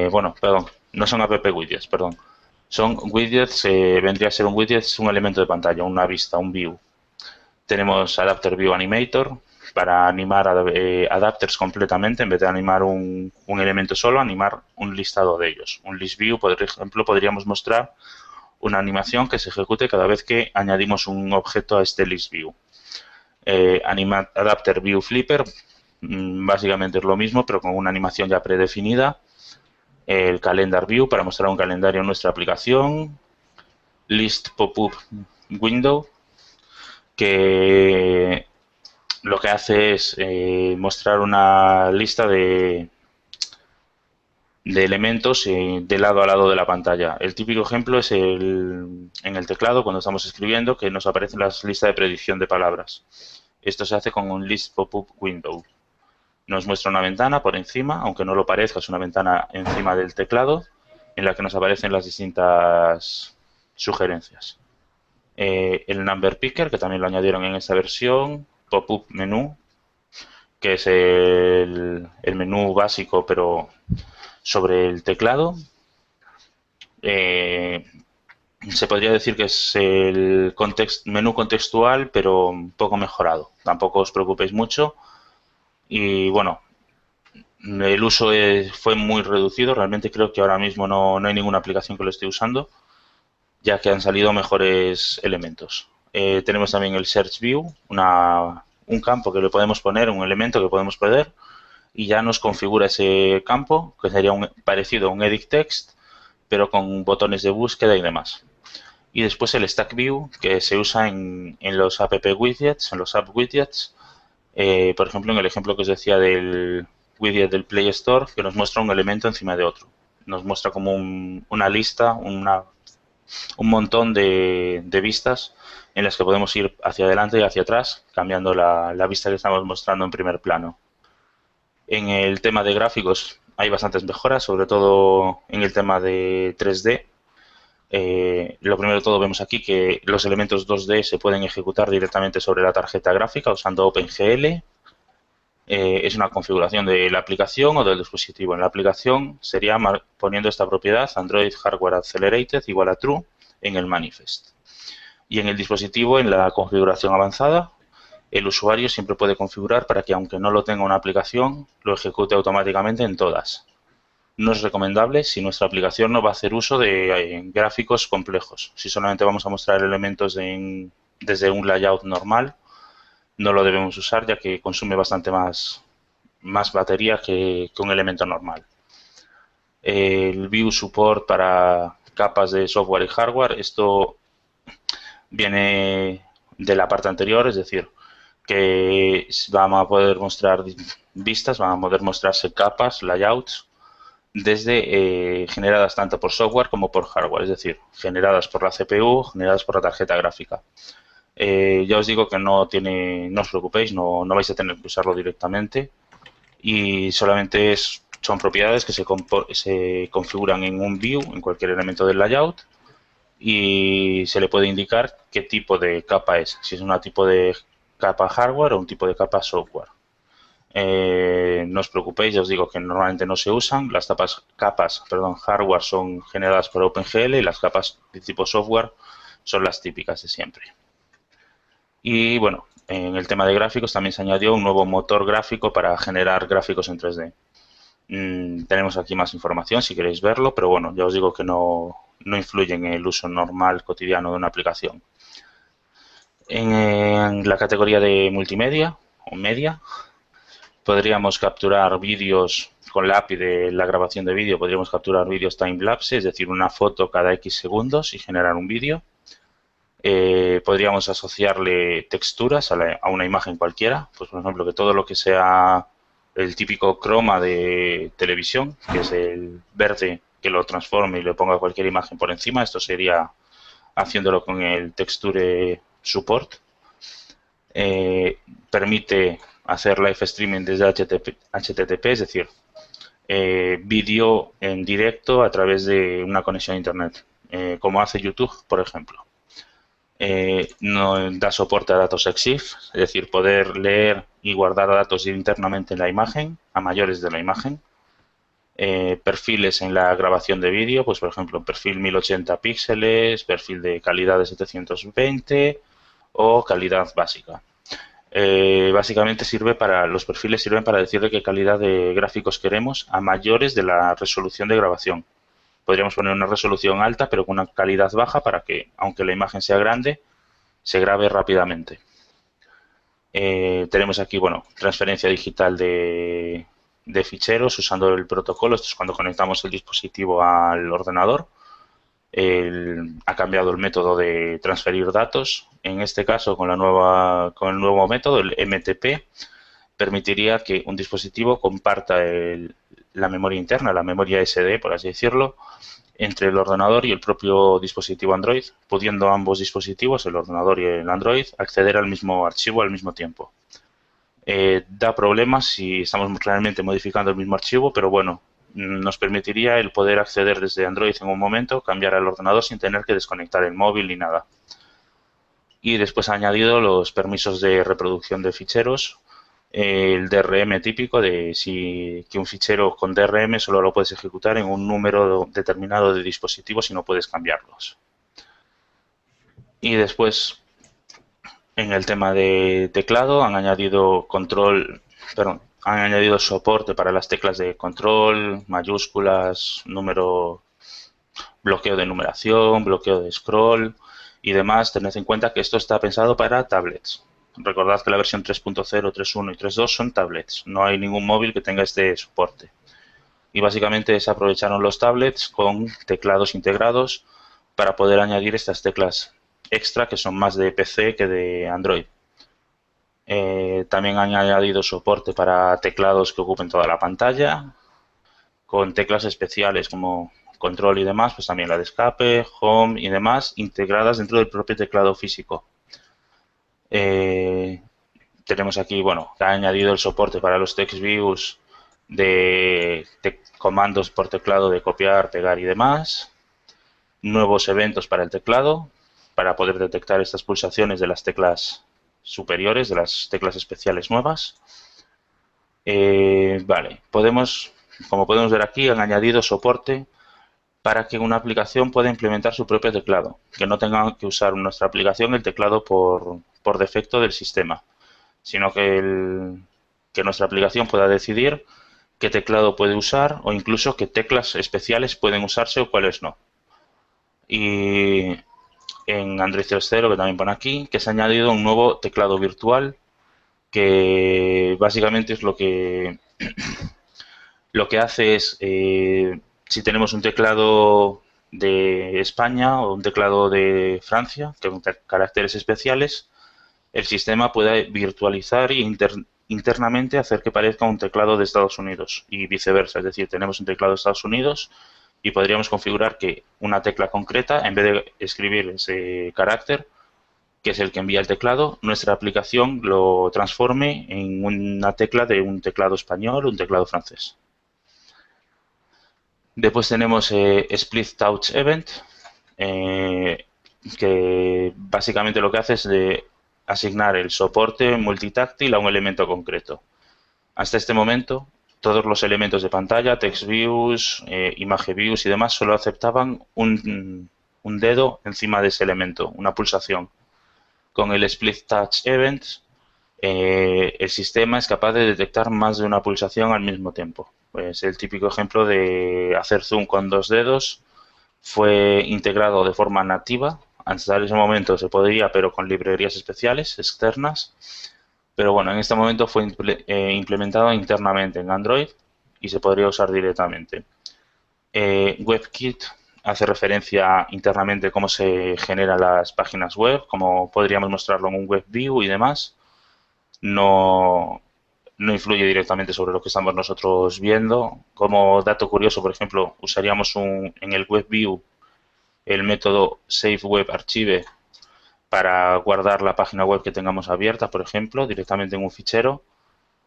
Bueno, perdón, no son app widgets, perdón. Son widgets, vendría a ser un widget, es un elemento de pantalla, una vista, un view. Tenemos Adapter View Animator, para animar adapters completamente, en vez de animar un elemento solo, animar un listado de ellos. Un list view, por ejemplo, podríamos mostrar una animación que se ejecute cada vez que añadimos un objeto a este list view. Adapter View Flipper, básicamente es lo mismo, pero con una animación ya predefinida. El Calendar View para mostrar un calendario en nuestra aplicación. List Pop-up Window, que lo que hace es mostrar una lista de elementos de lado a lado de la pantalla. El típico ejemplo es en el teclado, cuando estamos escribiendo, que nos aparecen las listas de predicción de palabras. Esto se hace con un List Pop-up Window. Nos muestra una ventana por encima, aunque no lo parezca, es una ventana encima del teclado, en la que nos aparecen las distintas sugerencias. El Number Picker, que también lo añadieron en esta versión. Pop-up menú, que es el menú básico, pero sobre el teclado. Se podría decir que es el menú contextual, pero un poco mejorado. Tampoco os preocupéis mucho. Y bueno, el uso fue muy reducido. Realmente creo que ahora mismo no hay ninguna aplicación que lo esté usando, ya que han salido mejores elementos. Tenemos también el Search View, un campo que le podemos poner, un elemento que podemos poner, y ya nos configura ese campo, que sería parecido a un Edit Text, pero con botones de búsqueda y demás. Y después el Stack View, que se usa en los app widgets, en los app widgets. Por ejemplo, en el ejemplo que os decía del widget del Play Store, que nos muestra un elemento encima de otro. Nos muestra como una lista, un montón de vistas en las que podemos ir hacia adelante y hacia atrás, cambiando la vista que estamos mostrando en primer plano. En el tema de gráficos hay bastantes mejoras, sobre todo en el tema de 3D. Lo primero de todo vemos aquí que los elementos 2D se pueden ejecutar directamente sobre la tarjeta gráfica usando OpenGL. Es una configuración de la aplicación o del dispositivo. En la aplicación sería poniendo esta propiedad Android Hardware Accelerated igual a True en el manifest. Y en el dispositivo, en la configuración avanzada, el usuario siempre puede configurar para que, aunque no lo tenga una aplicación, lo ejecute automáticamente en todas. no es recomendable si nuestra aplicación no va a hacer uso de gráficos complejos. Si solamente vamos a mostrar elementos desde un layout normal, no lo debemos usar ya que consume bastante más batería que un elemento normal. El View Support para capas de software y hardware, esto viene de la parte anterior, es decir, que vamos a poder mostrar vistas, van a poder mostrarse capas, layouts, desde generadas tanto por software como por hardware, es decir, generadas por la CPU, generadas por la tarjeta gráfica. Ya os digo que no os preocupéis, no vais a tener que usarlo directamente y solamente son propiedades que se configuran en un view, en cualquier elemento del layout, y se le puede indicar qué tipo de capa es, si es un tipo de capa hardware o un tipo de capa software. No os preocupéis, ya os digo que normalmente no se usan. Las capas hardware son generadas por OpenGL y las capas de tipo software son las típicas de siempre. Y bueno, en el tema de gráficos también se añadió un nuevo motor gráfico para generar gráficos en 3D. Tenemos aquí más información si queréis verlo, pero bueno, ya os digo que no influye en el uso normal cotidiano de una aplicación. En la categoría de multimedia o media, podríamos capturar vídeos con la API de la grabación de vídeo, podríamos capturar vídeos time-lapse, es decir, una foto cada X segundos y generar un vídeo. Podríamos asociarle texturas a una imagen cualquiera, pues por ejemplo que todo lo que sea el típico croma de televisión, que es el verde, que lo transforme y le ponga cualquier imagen por encima, esto sería haciéndolo con el Texture Support. Permite hacer live streaming desde HTTP, es decir, vídeo en directo a través de una conexión a Internet, como hace YouTube, por ejemplo. No da soporte a datos EXIF, es decir, poder leer y guardar datos internamente en la imagen, a mayores de la imagen. Perfiles en la grabación de vídeo, pues por ejemplo, perfil 1080 píxeles, perfil de calidad de 720 o calidad básica. Básicamente los perfiles sirven para decirle qué calidad de gráficos queremos a mayores de la resolución de grabación. Podríamos poner una resolución alta pero con una calidad baja para que, aunque la imagen sea grande, se grabe rápidamente. Tenemos aquí, bueno, transferencia digital de ficheros usando el protocolo. Esto es cuando conectamos el dispositivo al ordenador. Ha cambiado el método de transferir datos. En este caso, con el nuevo método, el MTP, permitiría que un dispositivo comparta la memoria interna, la memoria SD, por así decirlo, entre el ordenador y el propio dispositivo Android, pudiendo ambos dispositivos, el ordenador y el Android, acceder al mismo archivo al mismo tiempo. Da problemas si estamos realmente modificando el mismo archivo, pero bueno, nos permitiría el poder acceder desde Android en un momento, cambiar al ordenador sin tener que desconectar el móvil ni nada. Y después ha añadido los permisos de reproducción de ficheros, el DRM típico de que un fichero con DRM solo lo puedes ejecutar en un número determinado de dispositivos y no puedes cambiarlos. Y después, en el tema de teclado, han añadido soporte para las teclas de control, mayúsculas, bloqueo de numeración, bloqueo de scroll y demás. Tened en cuenta que esto está pensado para tablets. Recordad que la versión 3.0, 3.1 y 3.2 son tablets. No hay ningún móvil que tenga este soporte. Y básicamente se aprovecharon los tablets con teclados integrados para poder añadir estas teclas extra que son más de PC que de Android. También han añadido soporte para teclados que ocupen toda la pantalla, con teclas especiales como control y demás, pues también la de escape, home y demás, integradas dentro del propio teclado físico. Tenemos aquí, bueno, ha añadido el soporte para los text views de comandos por teclado de copiar, pegar y demás. Nuevos eventos para el teclado, para poder detectar estas pulsaciones de las teclas superiores, de las teclas especiales nuevas. Vale, como podemos ver aquí, han añadido soporte para que una aplicación pueda implementar su propio teclado, que no tenga que usar nuestra aplicación el teclado por defecto del sistema, sino que nuestra aplicación pueda decidir qué teclado puede usar o incluso qué teclas especiales pueden usarse o cuáles no. Y en Android 3.0, que también pone aquí, que se ha añadido un nuevo teclado virtual que básicamente es lo que hace es, si tenemos un teclado de España o un teclado de Francia, con caracteres especiales, el sistema puede virtualizar e internamente hacer que parezca un teclado de Estados Unidos y viceversa. Es decir, tenemos un teclado de Estados Unidos y podríamos configurar que una tecla concreta, en vez de escribir ese carácter, que es el que envía el teclado, nuestra aplicación lo transforme en una tecla de un teclado español o un teclado francés. Después tenemos Split Touch Event, eh, que básicamente lo que hace es de asignar el soporte multitáctil a un elemento concreto. Hasta este momento, todos los elementos de pantalla, text views, image views y demás, solo aceptaban un dedo encima de ese elemento, una pulsación. Con el Split Touch Event, el sistema es capaz de detectar más de una pulsación al mismo tiempo. Pues el típico ejemplo de hacer zoom con dos dedos fue integrado de forma nativa. Hasta ese momento se podía, pero con librerías especiales externas. Pero bueno, en este momento fue implementado internamente en Android y se podría usar directamente. WebKit hace referencia internamente a cómo se generan las páginas web, cómo podríamos mostrarlo en un WebView y demás. No, no influye directamente sobre lo que estamos nosotros viendo. Como dato curioso, por ejemplo, usaríamos en el WebView el método Save Web Archive para guardar la página web que tengamos abierta, por ejemplo, directamente en un fichero,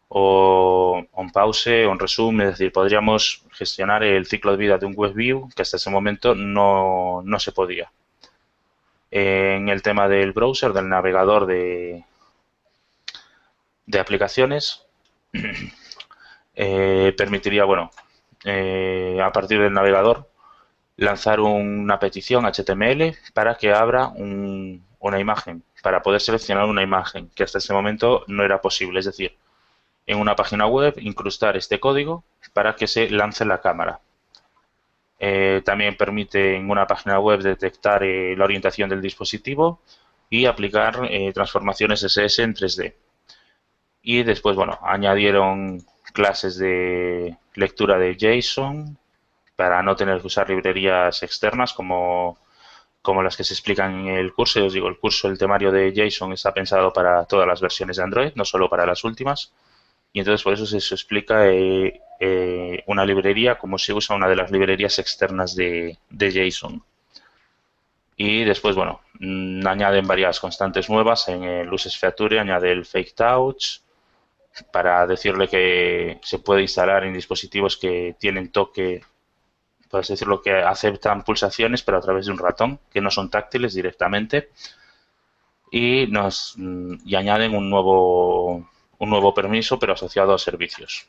o on pause o en resumen. Es decir, podríamos gestionar el ciclo de vida de un WebView que hasta ese momento no se podía. En el tema del browser, del navegador de aplicaciones, permitiría, bueno, a partir del navegador, lanzar una petición HTML para que abra una imagen, para poder seleccionar una imagen, que hasta ese momento no era posible. Es decir, en una página web, incrustar este código para que se lance la cámara. También permite en una página web detectar la orientación del dispositivo y aplicar transformaciones SS en 3D. Y después, bueno, añadieron clases de lectura de JSON para no tener que usar librerías externas como las que se explican en el curso. Yo os digo, el temario de JSON está pensado para todas las versiones de Android, no solo para las últimas. Y entonces por eso se explica una librería como se usa una de las librerías externas de JSON. Y después, bueno, añaden varias constantes nuevas. En el Uses Feature añade el Fake Touch para decirle que se puede instalar en dispositivos que tienen toque, puedes decirlo, que aceptan pulsaciones, pero a través de un ratón, que no son táctiles directamente. Y añaden un nuevo permiso, pero asociado a servicios.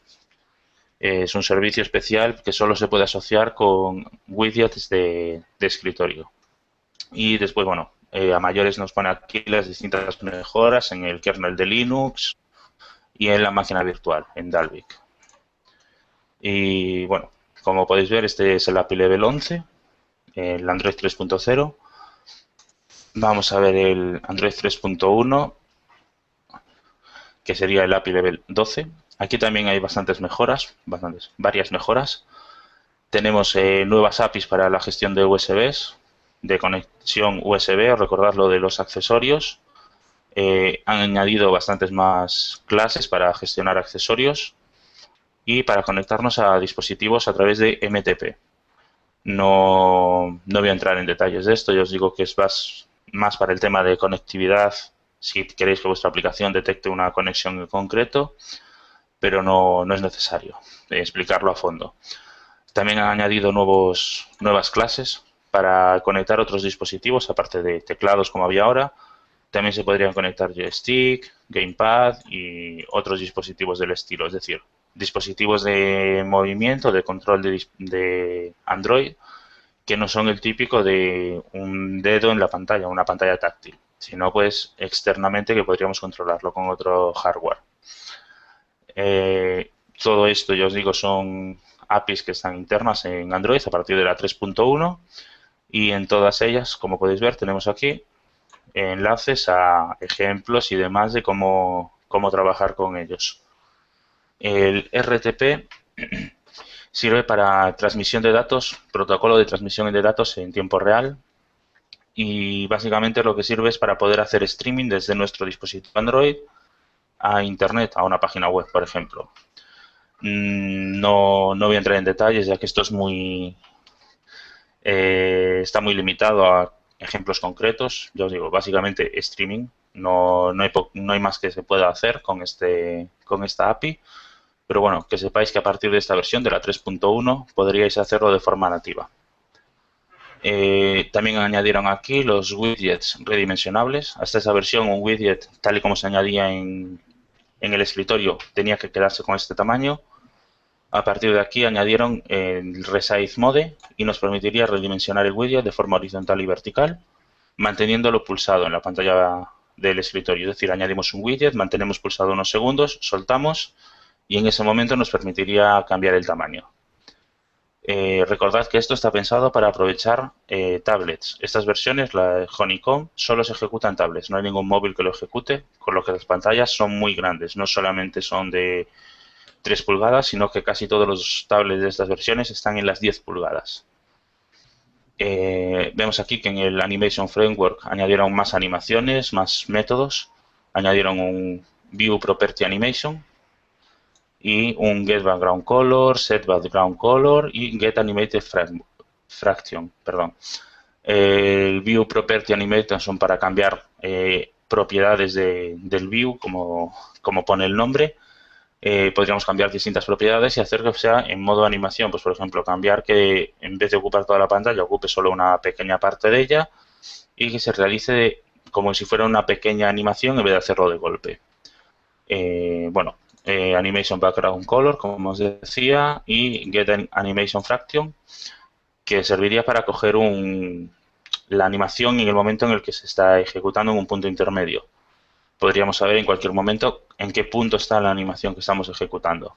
Es un servicio especial que solo se puede asociar con widgets de escritorio. Y después, bueno, a mayores nos pone aquí las distintas mejoras en el kernel de Linux y en la máquina virtual, en Dalvik. Y bueno, como podéis ver, este es el API Level 11, el Android 3.0. Vamos a ver el Android 3.1, que sería el API Level 12. Aquí también hay varias mejoras. Tenemos nuevas APIs para la gestión de USBs, de conexión USB, recordad lo de los accesorios. Han añadido bastantes más clases para gestionar accesorios y para conectarnos a dispositivos a través de MTP. No voy a entrar en detalles de esto, yo os digo que es más para el tema de conectividad, si queréis que vuestra aplicación detecte una conexión en concreto, pero no es necesario explicarlo a fondo. También han añadido nuevas clases para conectar otros dispositivos, aparte de teclados como había ahora. También se podrían conectar joystick, gamepad y otros dispositivos del estilo, es decir, dispositivos de movimiento, de control de Android, que no son el típico de un dedo en la pantalla, una pantalla táctil, sino pues externamente que podríamos controlarlo con otro hardware. Todo esto, ya os digo, son APIs que están internas en Android a partir de la 3.1 y en todas ellas, como podéis ver, tenemos aquí enlaces a ejemplos y demás de cómo trabajar con ellos. El RTP sirve para transmisión de datos, protocolo de transmisión de datos en tiempo real, y básicamente lo que sirve es para poder hacer streaming desde nuestro dispositivo Android a Internet, a una página web, por ejemplo. No voy a entrar en detalles, ya que esto es está muy limitado a ejemplos concretos. Ya os digo, básicamente streaming. No hay más que se pueda hacer con esta API. Pero bueno, que sepáis que a partir de esta versión, de la 3.1, podríais hacerlo de forma nativa. También añadieron aquí los widgets redimensionables. Hasta esa versión, un widget, tal y como se añadía en el escritorio, tenía que quedarse con este tamaño. A partir de aquí añadieron el Resize Mode y nos permitiría redimensionar el widget de forma horizontal y vertical, manteniéndolo pulsado en la pantalla del escritorio. Es decir, añadimos un widget, mantenemos pulsado unos segundos, soltamos y en ese momento nos permitiría cambiar el tamaño. Recordad que esto está pensado para aprovechar tablets. Estas versiones, la de Honeycomb, solo se ejecutan en tablets. No hay ningún móvil que lo ejecute, con lo que las pantallas son muy grandes. No solamente son de 3 pulgadas, sino que casi todos los tablets de estas versiones están en las 10 pulgadas. Vemos aquí que en el Animation Framework añadieron más animaciones, más métodos. Añadieron un View Property Animation y un Get Background Color, Set Background Color y Get Animated Fraction. Perdón. El View Property Animation son para cambiar propiedades del view, como pone el nombre. Podríamos cambiar distintas propiedades y hacer que sea en modo animación. Pues, por ejemplo, cambiar que en vez de ocupar toda la pantalla, ocupe solo una pequeña parte de ella y que se realice como si fuera una pequeña animación en vez de hacerlo de golpe. Animation Background Color, como os decía, y Get Animation Fraction, que serviría para coger la animación en el momento en el que se está ejecutando en un punto intermedio. Podríamos saber en cualquier momento en qué punto está la animación que estamos ejecutando.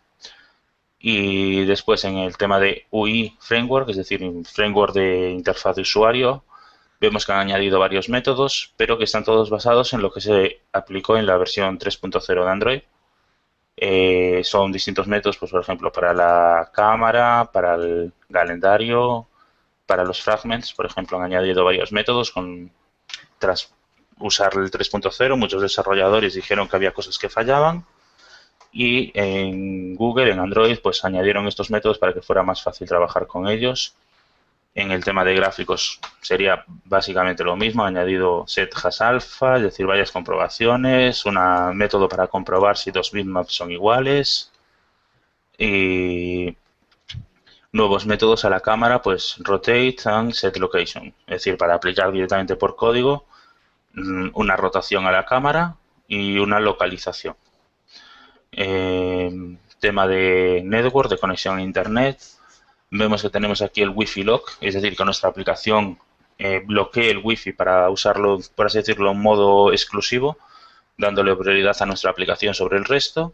Y después en el tema de UI Framework, es decir, Framework de interfaz de usuario, vemos que han añadido varios métodos, pero que están todos basados en lo que se aplicó en la versión 3.0 de Android. Son distintos métodos, pues por ejemplo, para la cámara, para el calendario, para los fragments, por ejemplo, han añadido varios métodos tras usar el 3.0. Muchos desarrolladores dijeron que había cosas que fallaban y en Google, en Android, pues añadieron estos métodos para que fuera más fácil trabajar con ellos. En el tema de gráficos sería básicamente lo mismo, han añadido set has alpha, es decir, varias comprobaciones, un método para comprobar si dos bitmaps son iguales y nuevos métodos a la cámara, pues rotate and set location, es decir, para aplicar directamente por código una rotación a la cámara y una localización. Tema de network, de conexión a internet. Vemos que tenemos aquí el Wi-Fi Lock, es decir, que nuestra aplicación bloquee el Wi-Fi para usarlo, por así decirlo, en modo exclusivo, dándole prioridad a nuestra aplicación sobre el resto.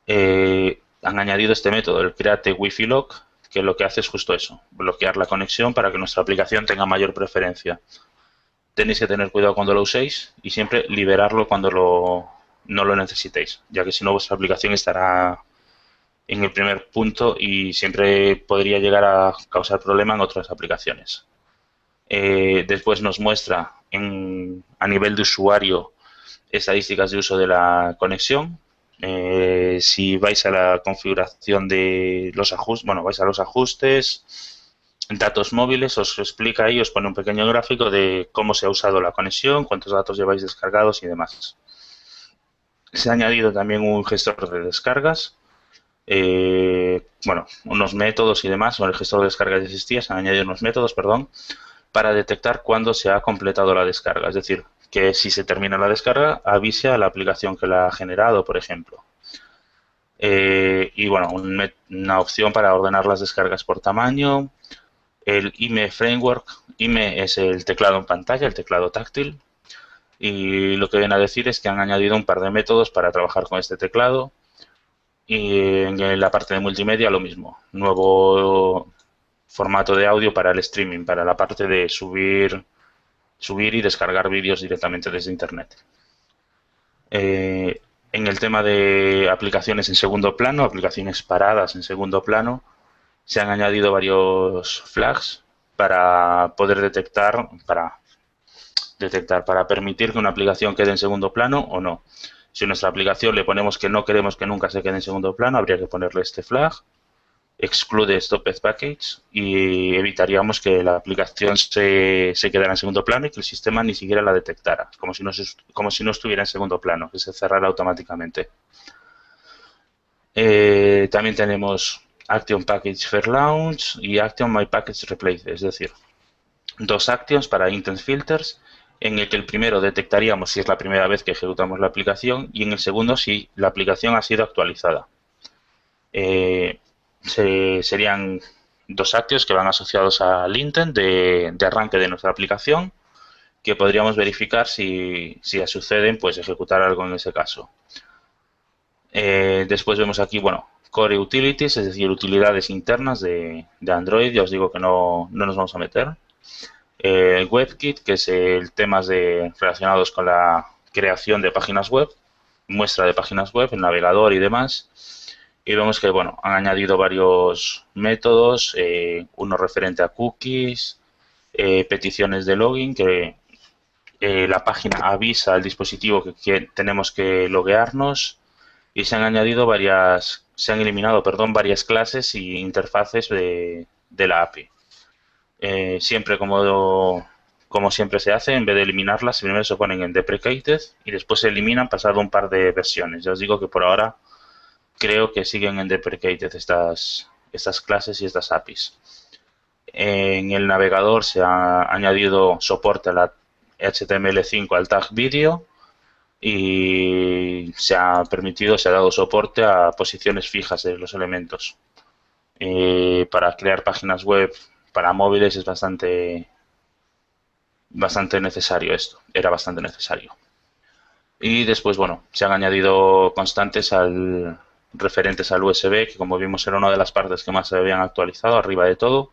Han añadido este método, el Create Wi-Fi Lock, que lo que hace es justo eso, bloquear la conexión para que nuestra aplicación tenga mayor preferencia. Tenéis que tener cuidado cuando lo uséis y siempre liberarlo cuando no lo necesitéis, ya que si no vuestra aplicación estará en el primer punto y siempre podría llegar a causar problema en otras aplicaciones. Después nos muestra a nivel de usuario estadísticas de uso de la conexión. Si vais a la configuración de los ajustes, vais a los ajustes, datos móviles, os explica ahí, os pone un pequeño gráfico de cómo se ha usado la conexión, cuántos datos lleváis descargados y demás. Se ha añadido también un gestor de descargas, unos métodos y demás. El gestor de descargas ya existía, se han añadido unos métodos, para detectar cuándo se ha completado la descarga. Es decir, que si se termina la descarga, avise a la aplicación que la ha generado, por ejemplo. Una opción para ordenar las descargas por tamaño. El IME Framework. IME es el teclado en pantalla, el teclado táctil. Y lo que viene a decir es que han añadido un par de métodos para trabajar con este teclado. Y en la parte de multimedia lo mismo. Nuevo formato de audio para el streaming, para la parte de subir y descargar vídeos directamente desde Internet. En el tema de aplicaciones en segundo plano, aplicaciones paradas en segundo plano, se han añadido varios flags para poder para permitir que una aplicación quede en segundo plano o no. Si a nuestra aplicación le ponemos que no queremos que nunca se quede en segundo plano, habría que ponerle este flag, exclude Stopped Package, y evitaríamos que la aplicación se quedara en segundo plano y que el sistema ni siquiera la detectara, como si no estuviera en segundo plano, que se cerrara automáticamente. También tenemos Action Package for Launch y Action My Package Replace, es decir, dos actions para intent filters, en el que el primero detectaríamos si es la primera vez que ejecutamos la aplicación y en el segundo si la aplicación ha sido actualizada. Serían dos actions que van asociados al intent de arranque de nuestra aplicación, que podríamos verificar si ya suceden, pues ejecutar algo en ese caso. Después vemos aquí, bueno, Core Utilities, es decir, utilidades internas de Android. Ya os digo que no nos vamos a meter. WebKit, que es el temas relacionados con la creación de páginas web, muestra de páginas web, el navegador y demás. Y vemos que, bueno, han añadido varios métodos, uno referente a cookies, peticiones de login, que la página avisa al dispositivo que tenemos que loguearnos, y se han eliminado, varias clases y interfaces de la API. Siempre como siempre se hace, en vez de eliminarlas, primero se ponen en deprecated y después se eliminan pasado un par de versiones. Ya os digo que por ahora creo que siguen en deprecated estas clases y estas APIs. En el navegador se ha añadido soporte a la HTML5 al tag video y se ha dado soporte a posiciones fijas de los elementos. Para crear páginas web para móviles es bastante necesario esto, era bastante necesario. Y después, bueno, se han añadido constantes referentes al USB, que como vimos era una de las partes que más se habían actualizado, arriba de todo.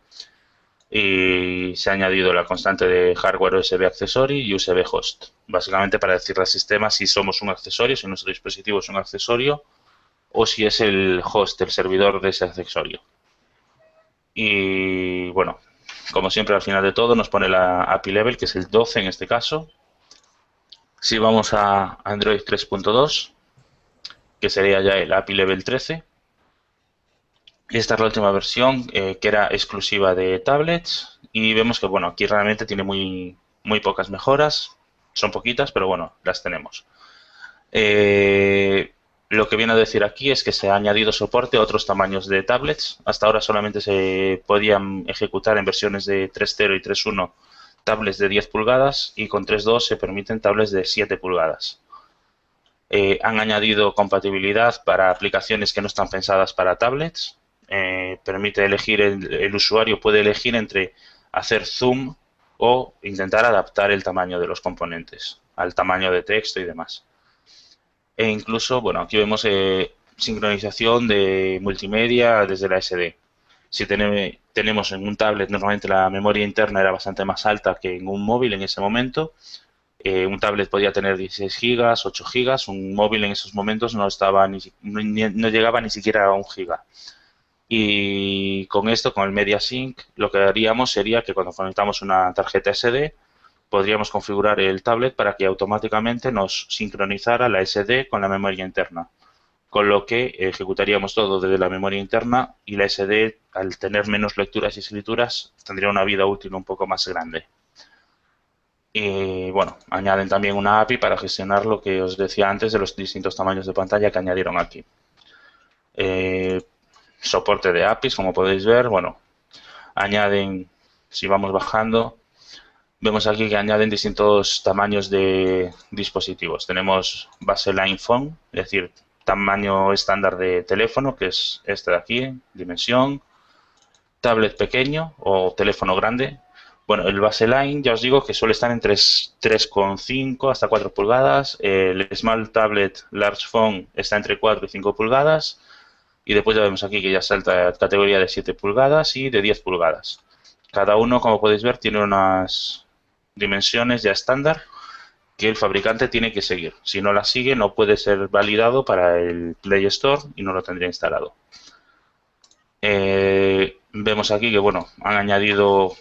Y se ha añadido la constante de hardware USB accessory y USB host, básicamente para decirle al sistema si somos un accesorio, si nuestro dispositivo es un accesorio o si es el host, el servidor de ese accesorio. Y bueno, como siempre al final de todo nos pone la API level, que es el 12 en este caso. Si vamos a Android 3.2, que sería ya el API level 13. Y esta es la última versión que era exclusiva de tablets, y vemos que, bueno, aquí realmente tiene muy pocas mejoras, son poquitas, pero bueno, las tenemos. Lo que viene a decir aquí es que se ha añadido soporte a otros tamaños de tablets. Hasta ahora solamente se podían ejecutar en versiones de 3.0 y 3.1 tablets de 10 pulgadas y con 3.2 se permiten tablets de 7 pulgadas. Han añadido compatibilidad para aplicaciones que no están pensadas para tablets. Permite elegir, el usuario puede elegir entre hacer zoom o intentar adaptar el tamaño de los componentes al tamaño de texto y demás. E incluso, bueno, aquí vemos sincronización de multimedia desde la SD. Si tenemos en un tablet, normalmente la memoria interna era bastante más alta que en un móvil en ese momento. Un tablet podía tener 16 gigas, 8 gigas, un móvil en esos momentos no llegaba ni siquiera a 1 giga. Y con esto, con el MediaSync, lo que haríamos sería que cuando conectamos una tarjeta SD, podríamos configurar el tablet para que automáticamente nos sincronizara la SD con la memoria interna. Con lo que ejecutaríamos todo desde la memoria interna y la SD, al tener menos lecturas y escrituras, tendría una vida útil un poco más grande. Y bueno, añaden también una API para gestionar lo que os decía antes de los distintos tamaños de pantalla que añadieron aquí. Soporte de APIs, como podéis ver, bueno, añaden, si vamos bajando, vemos aquí que añaden distintos tamaños de dispositivos. Tenemos baseline phone, es decir, tamaño estándar de teléfono, que es este de aquí, dimensión, tablet pequeño o teléfono grande. Bueno, el baseline ya os digo que suele estar entre 3,5 hasta 4 pulgadas. El Small Tablet Large Phone está entre 4 y 5 pulgadas. Y después ya vemos aquí que ya salta categoría de 7 pulgadas y de 10 pulgadas. Cada uno, como podéis ver, tiene unas dimensiones ya estándar que el fabricante tiene que seguir. Si no las sigue, no puede ser validado para el Play Store y no lo tendría instalado. Vemos aquí que, bueno, han añadido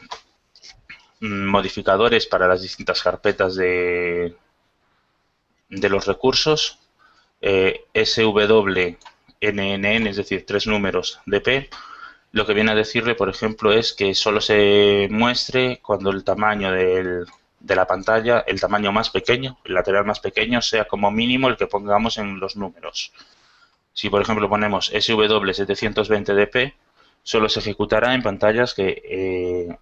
modificadores para las distintas carpetas de los recursos. SWNNN, es decir, 3 números de P, lo que viene a decirle, por ejemplo, es que solo se muestre cuando el tamaño de la pantalla, el tamaño más pequeño, el lateral más pequeño, sea como mínimo el que pongamos en los números. Si, por ejemplo, ponemos SW720dp, solo se ejecutará en pantallas que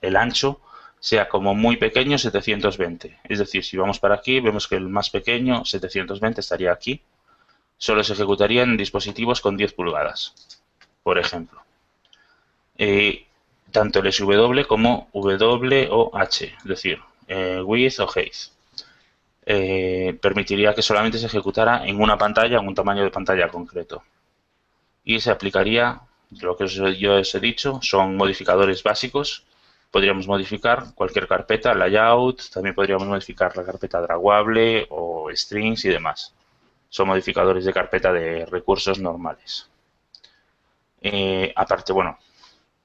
el ancho sea como muy pequeño 720. Es decir, si vamos para aquí, vemos que el más pequeño, 720, estaría aquí. Solo se ejecutaría en dispositivos con 10 pulgadas, por ejemplo. Tanto el SW como W o H, es decir, width o height. Permitiría que solamente se ejecutara en una pantalla, en un tamaño de pantalla concreto. Y se aplicaría, lo que yo os he dicho, son modificadores básicos. Podríamos modificar cualquier carpeta, layout, también podríamos modificar la carpeta draguable o strings y demás. Son modificadores de carpeta de recursos normales. Aparte, bueno,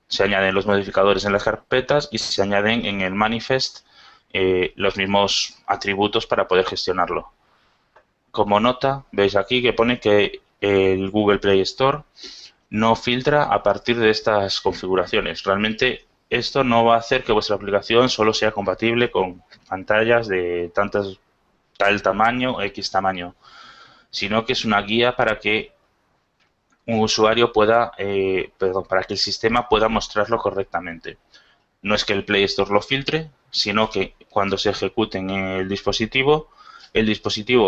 se añaden los modificadores en las carpetas y se añaden en el manifest los mismos atributos para poder gestionarlo. Como nota, veis aquí que pone que el Google Play Store no filtra a partir de estas configuraciones. Realmente esto no va a hacer que vuestra aplicación solo sea compatible con pantallas de tal tamaño, X tamaño, sino que es una guía para que un usuario pueda, para que el sistema pueda mostrarlo correctamente. No es que el Play Store lo filtre, sino que cuando se ejecute en el dispositivo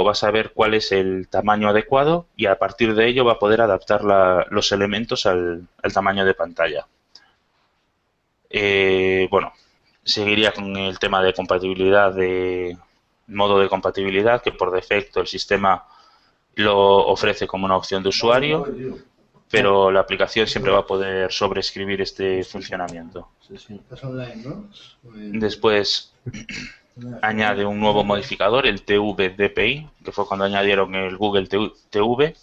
va a saber cuál es el tamaño adecuado y a partir de ello va a poder adaptar los elementos al tamaño de pantalla. Bueno, seguiría con el tema de compatibilidad, de modo de compatibilidad, que por defecto el sistema lo ofrece como una opción de usuario, pero la aplicación siempre va a poder sobreescribir este funcionamiento. Después añade un nuevo modificador, el TVDPI, que fue cuando añadieron el Google TV,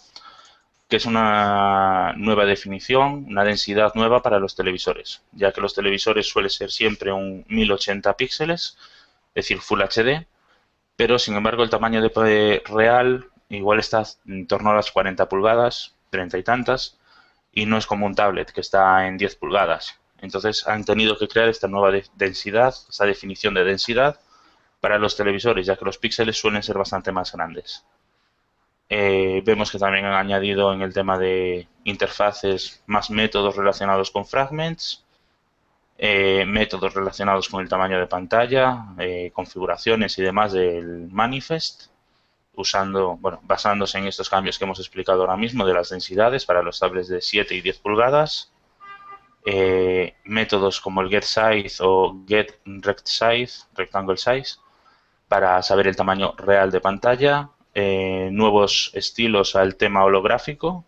que es una nueva definición, una densidad nueva para los televisores, ya que los televisores suele ser siempre un 1080 píxeles, es decir, Full HD, pero sin embargo el tamaño real igual está en torno a las 40 pulgadas, 30 y tantas, y no es como un tablet que está en 10 pulgadas. Entonces han tenido que crear esta nueva densidad, esta definición de densidad para los televisores, ya que los píxeles suelen ser bastante más grandes. Vemos que también han añadido en el tema de interfaces más métodos relacionados con fragments, métodos relacionados con el tamaño de pantalla, configuraciones y demás del manifest, basándose en estos cambios que hemos explicado ahora mismo de las densidades para los tablets de 7 y 10 pulgadas, métodos como el getSize o getRectAngle-Size para saber el tamaño real de pantalla, nuevos estilos al tema holográfico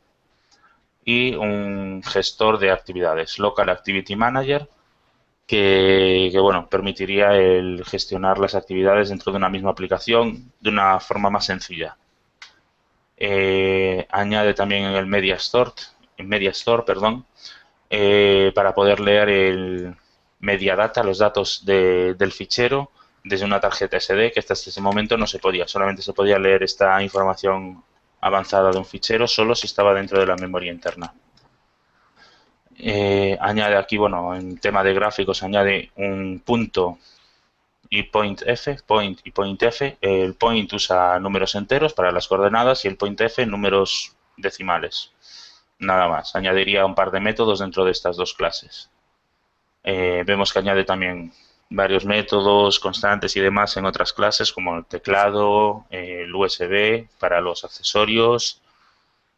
y un gestor de actividades, Local Activity Manager, que bueno, permitiría el gestionar las actividades dentro de una misma aplicación de una forma más sencilla. Añade también en el Media Store, para poder leer el Mediadata, los datos del fichero, desde una tarjeta SD, que hasta ese momento no se podía. Solamente se podía leer esta información avanzada de un fichero solo si estaba dentro de la memoria interna. Añade aquí, bueno, en tema de gráficos, añade un punto y point F. El point usa números enteros para las coordenadas y el point F números decimales. Nada más. Añadiría un par de métodos dentro de estas dos clases. Vemos que añade también varios métodos, constantes y demás en otras clases, como el teclado, el USB para los accesorios,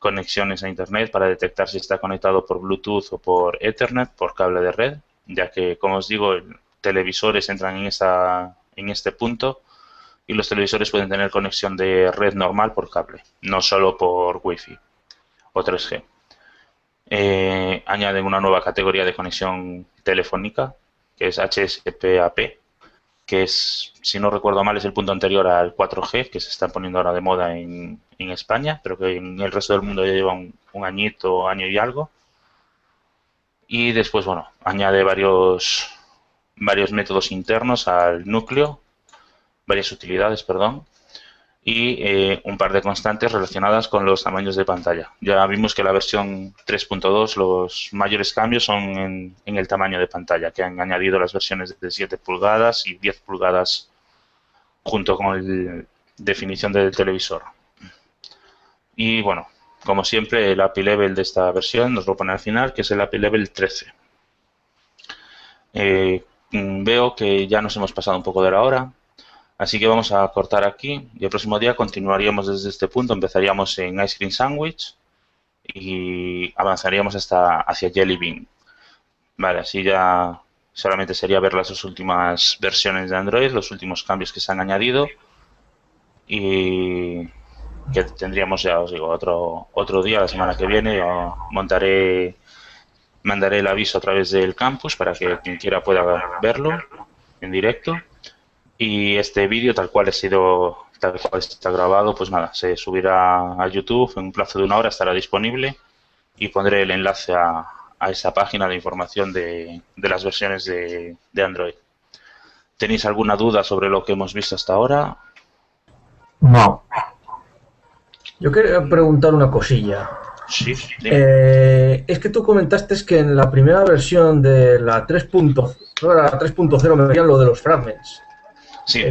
conexiones a Internet para detectar si está conectado por Bluetooth o por Ethernet, por cable de red, ya que, como os digo, televisores entran en este punto y los televisores pueden tener conexión de red normal por cable, no solo por Wi-Fi. o 3G. Añaden una nueva categoría de conexión telefónica, que es HSPAP, que es, si no recuerdo mal, es el punto anterior al 4G, que se está poniendo ahora de moda en España, pero que en el resto del mundo ya lleva un añito, año y algo. Y después, bueno, añade varios métodos internos al núcleo, varias utilidades, perdón, y un par de constantes relacionadas con los tamaños de pantalla. Ya vimos que la versión 3.2 los mayores cambios son en el tamaño de pantalla, que han añadido las versiones de 7 pulgadas y 10 pulgadas junto con la definición del televisor. Y bueno, como siempre, el API Level de esta versión nos lo pone al final, que es el API Level 13. Veo que ya nos hemos pasado un poco de la hora. Así que vamos a cortar aquí y el próximo día continuaríamos desde este punto. Empezaríamos en Ice Cream Sandwich y avanzaríamos hacia Jelly Bean. Vale, así ya solamente sería ver las dos últimas versiones de Android, los últimos cambios que se han añadido y que tendríamos, ya os digo, otro día, la semana que viene. Mandaré el aviso a través del campus para que quien quiera pueda verlo en directo. Y este vídeo, tal cual está grabado, pues nada, se subirá a YouTube en un plazo de 1 hora, estará disponible y pondré el enlace a esa página de información de las versiones de Android. ¿Tenéis alguna duda sobre lo que hemos visto hasta ahora? No. Yo quería preguntar una cosilla. Sí, es que tú comentaste que en la primera versión de la 3.0 me veían lo de los fragments. Sí.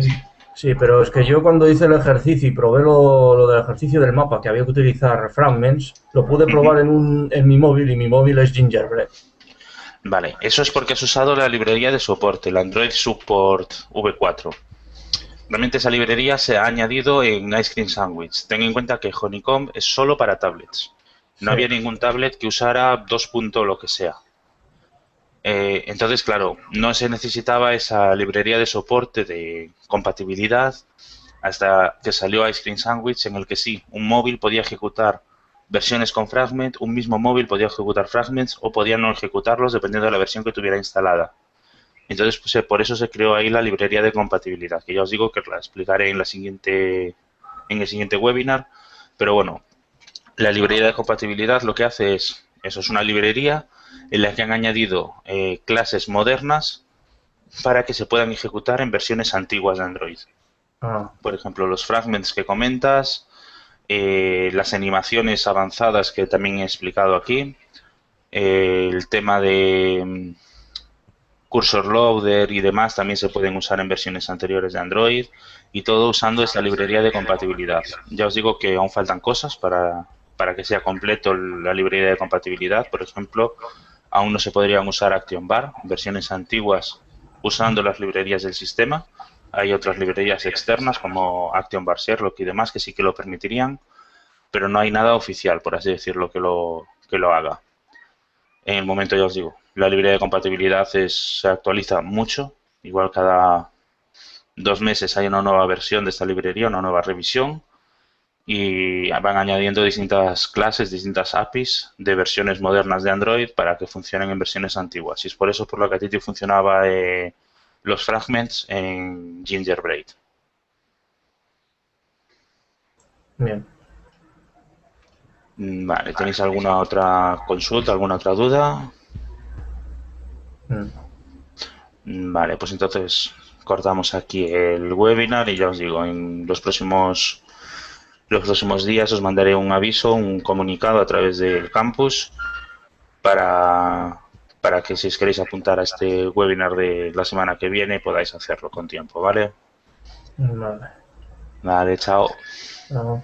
Sí, pero es que yo cuando hice el ejercicio y probé lo del ejercicio del mapa, que había que utilizar fragments, lo pude probar en mi móvil y mi móvil es Gingerbread. Vale, eso es porque has usado la librería de soporte, el Android Support V4. Realmente esa librería se ha añadido en Ice Cream Sandwich. Ten en cuenta que Honeycomb es solo para tablets. No había ningún tablet que usara 2. Lo que sea. Entonces, claro, no se necesitaba esa librería de soporte de compatibilidad hasta que salió Ice Cream Sandwich, en el que sí, un móvil podía ejecutar versiones con Fragment, un mismo móvil podía ejecutar Fragments o podía no ejecutarlos dependiendo de la versión que tuviera instalada. Entonces, pues, por eso se creó ahí la librería de compatibilidad, que ya os digo que la explicaré en el siguiente webinar. Pero bueno, la librería de compatibilidad lo que hace es, eso es una librería en la que han añadido clases modernas para que se puedan ejecutar en versiones antiguas de Android. Por ejemplo, los fragments que comentas, las animaciones avanzadas que también he explicado aquí, el tema de cursor loader y demás también se pueden usar en versiones anteriores de Android, y todo usando esta librería de compatibilidad. Ya os digo que aún faltan cosas para que sea completo la librería de compatibilidad. Por ejemplo, aún no se podrían usar Action Bar, versiones antiguas, usando las librerías del sistema. Hay otras librerías externas como Action Bar Sherlock y demás que sí que lo permitirían, pero no hay nada oficial, por así decirlo, que lo haga. En el momento, ya os digo, la librería de compatibilidad se actualiza mucho. Igual cada 2 meses hay una nueva versión de esta librería, una nueva revisión, y van añadiendo distintas clases, distintas APIs de versiones modernas de Android para que funcionen en versiones antiguas. Y es por eso por lo que a ti funcionaba los fragments en Gingerbread. Bien. Vale, ¿tenéis alguna otra consulta, alguna otra duda? Vale, pues entonces cortamos aquí el webinar y ya os digo, en los próximos días os mandaré un aviso, un comunicado a través del campus para que si os queréis apuntar a este webinar de la semana que viene podáis hacerlo con tiempo, ¿vale? Vale. Vale, chao. Chao.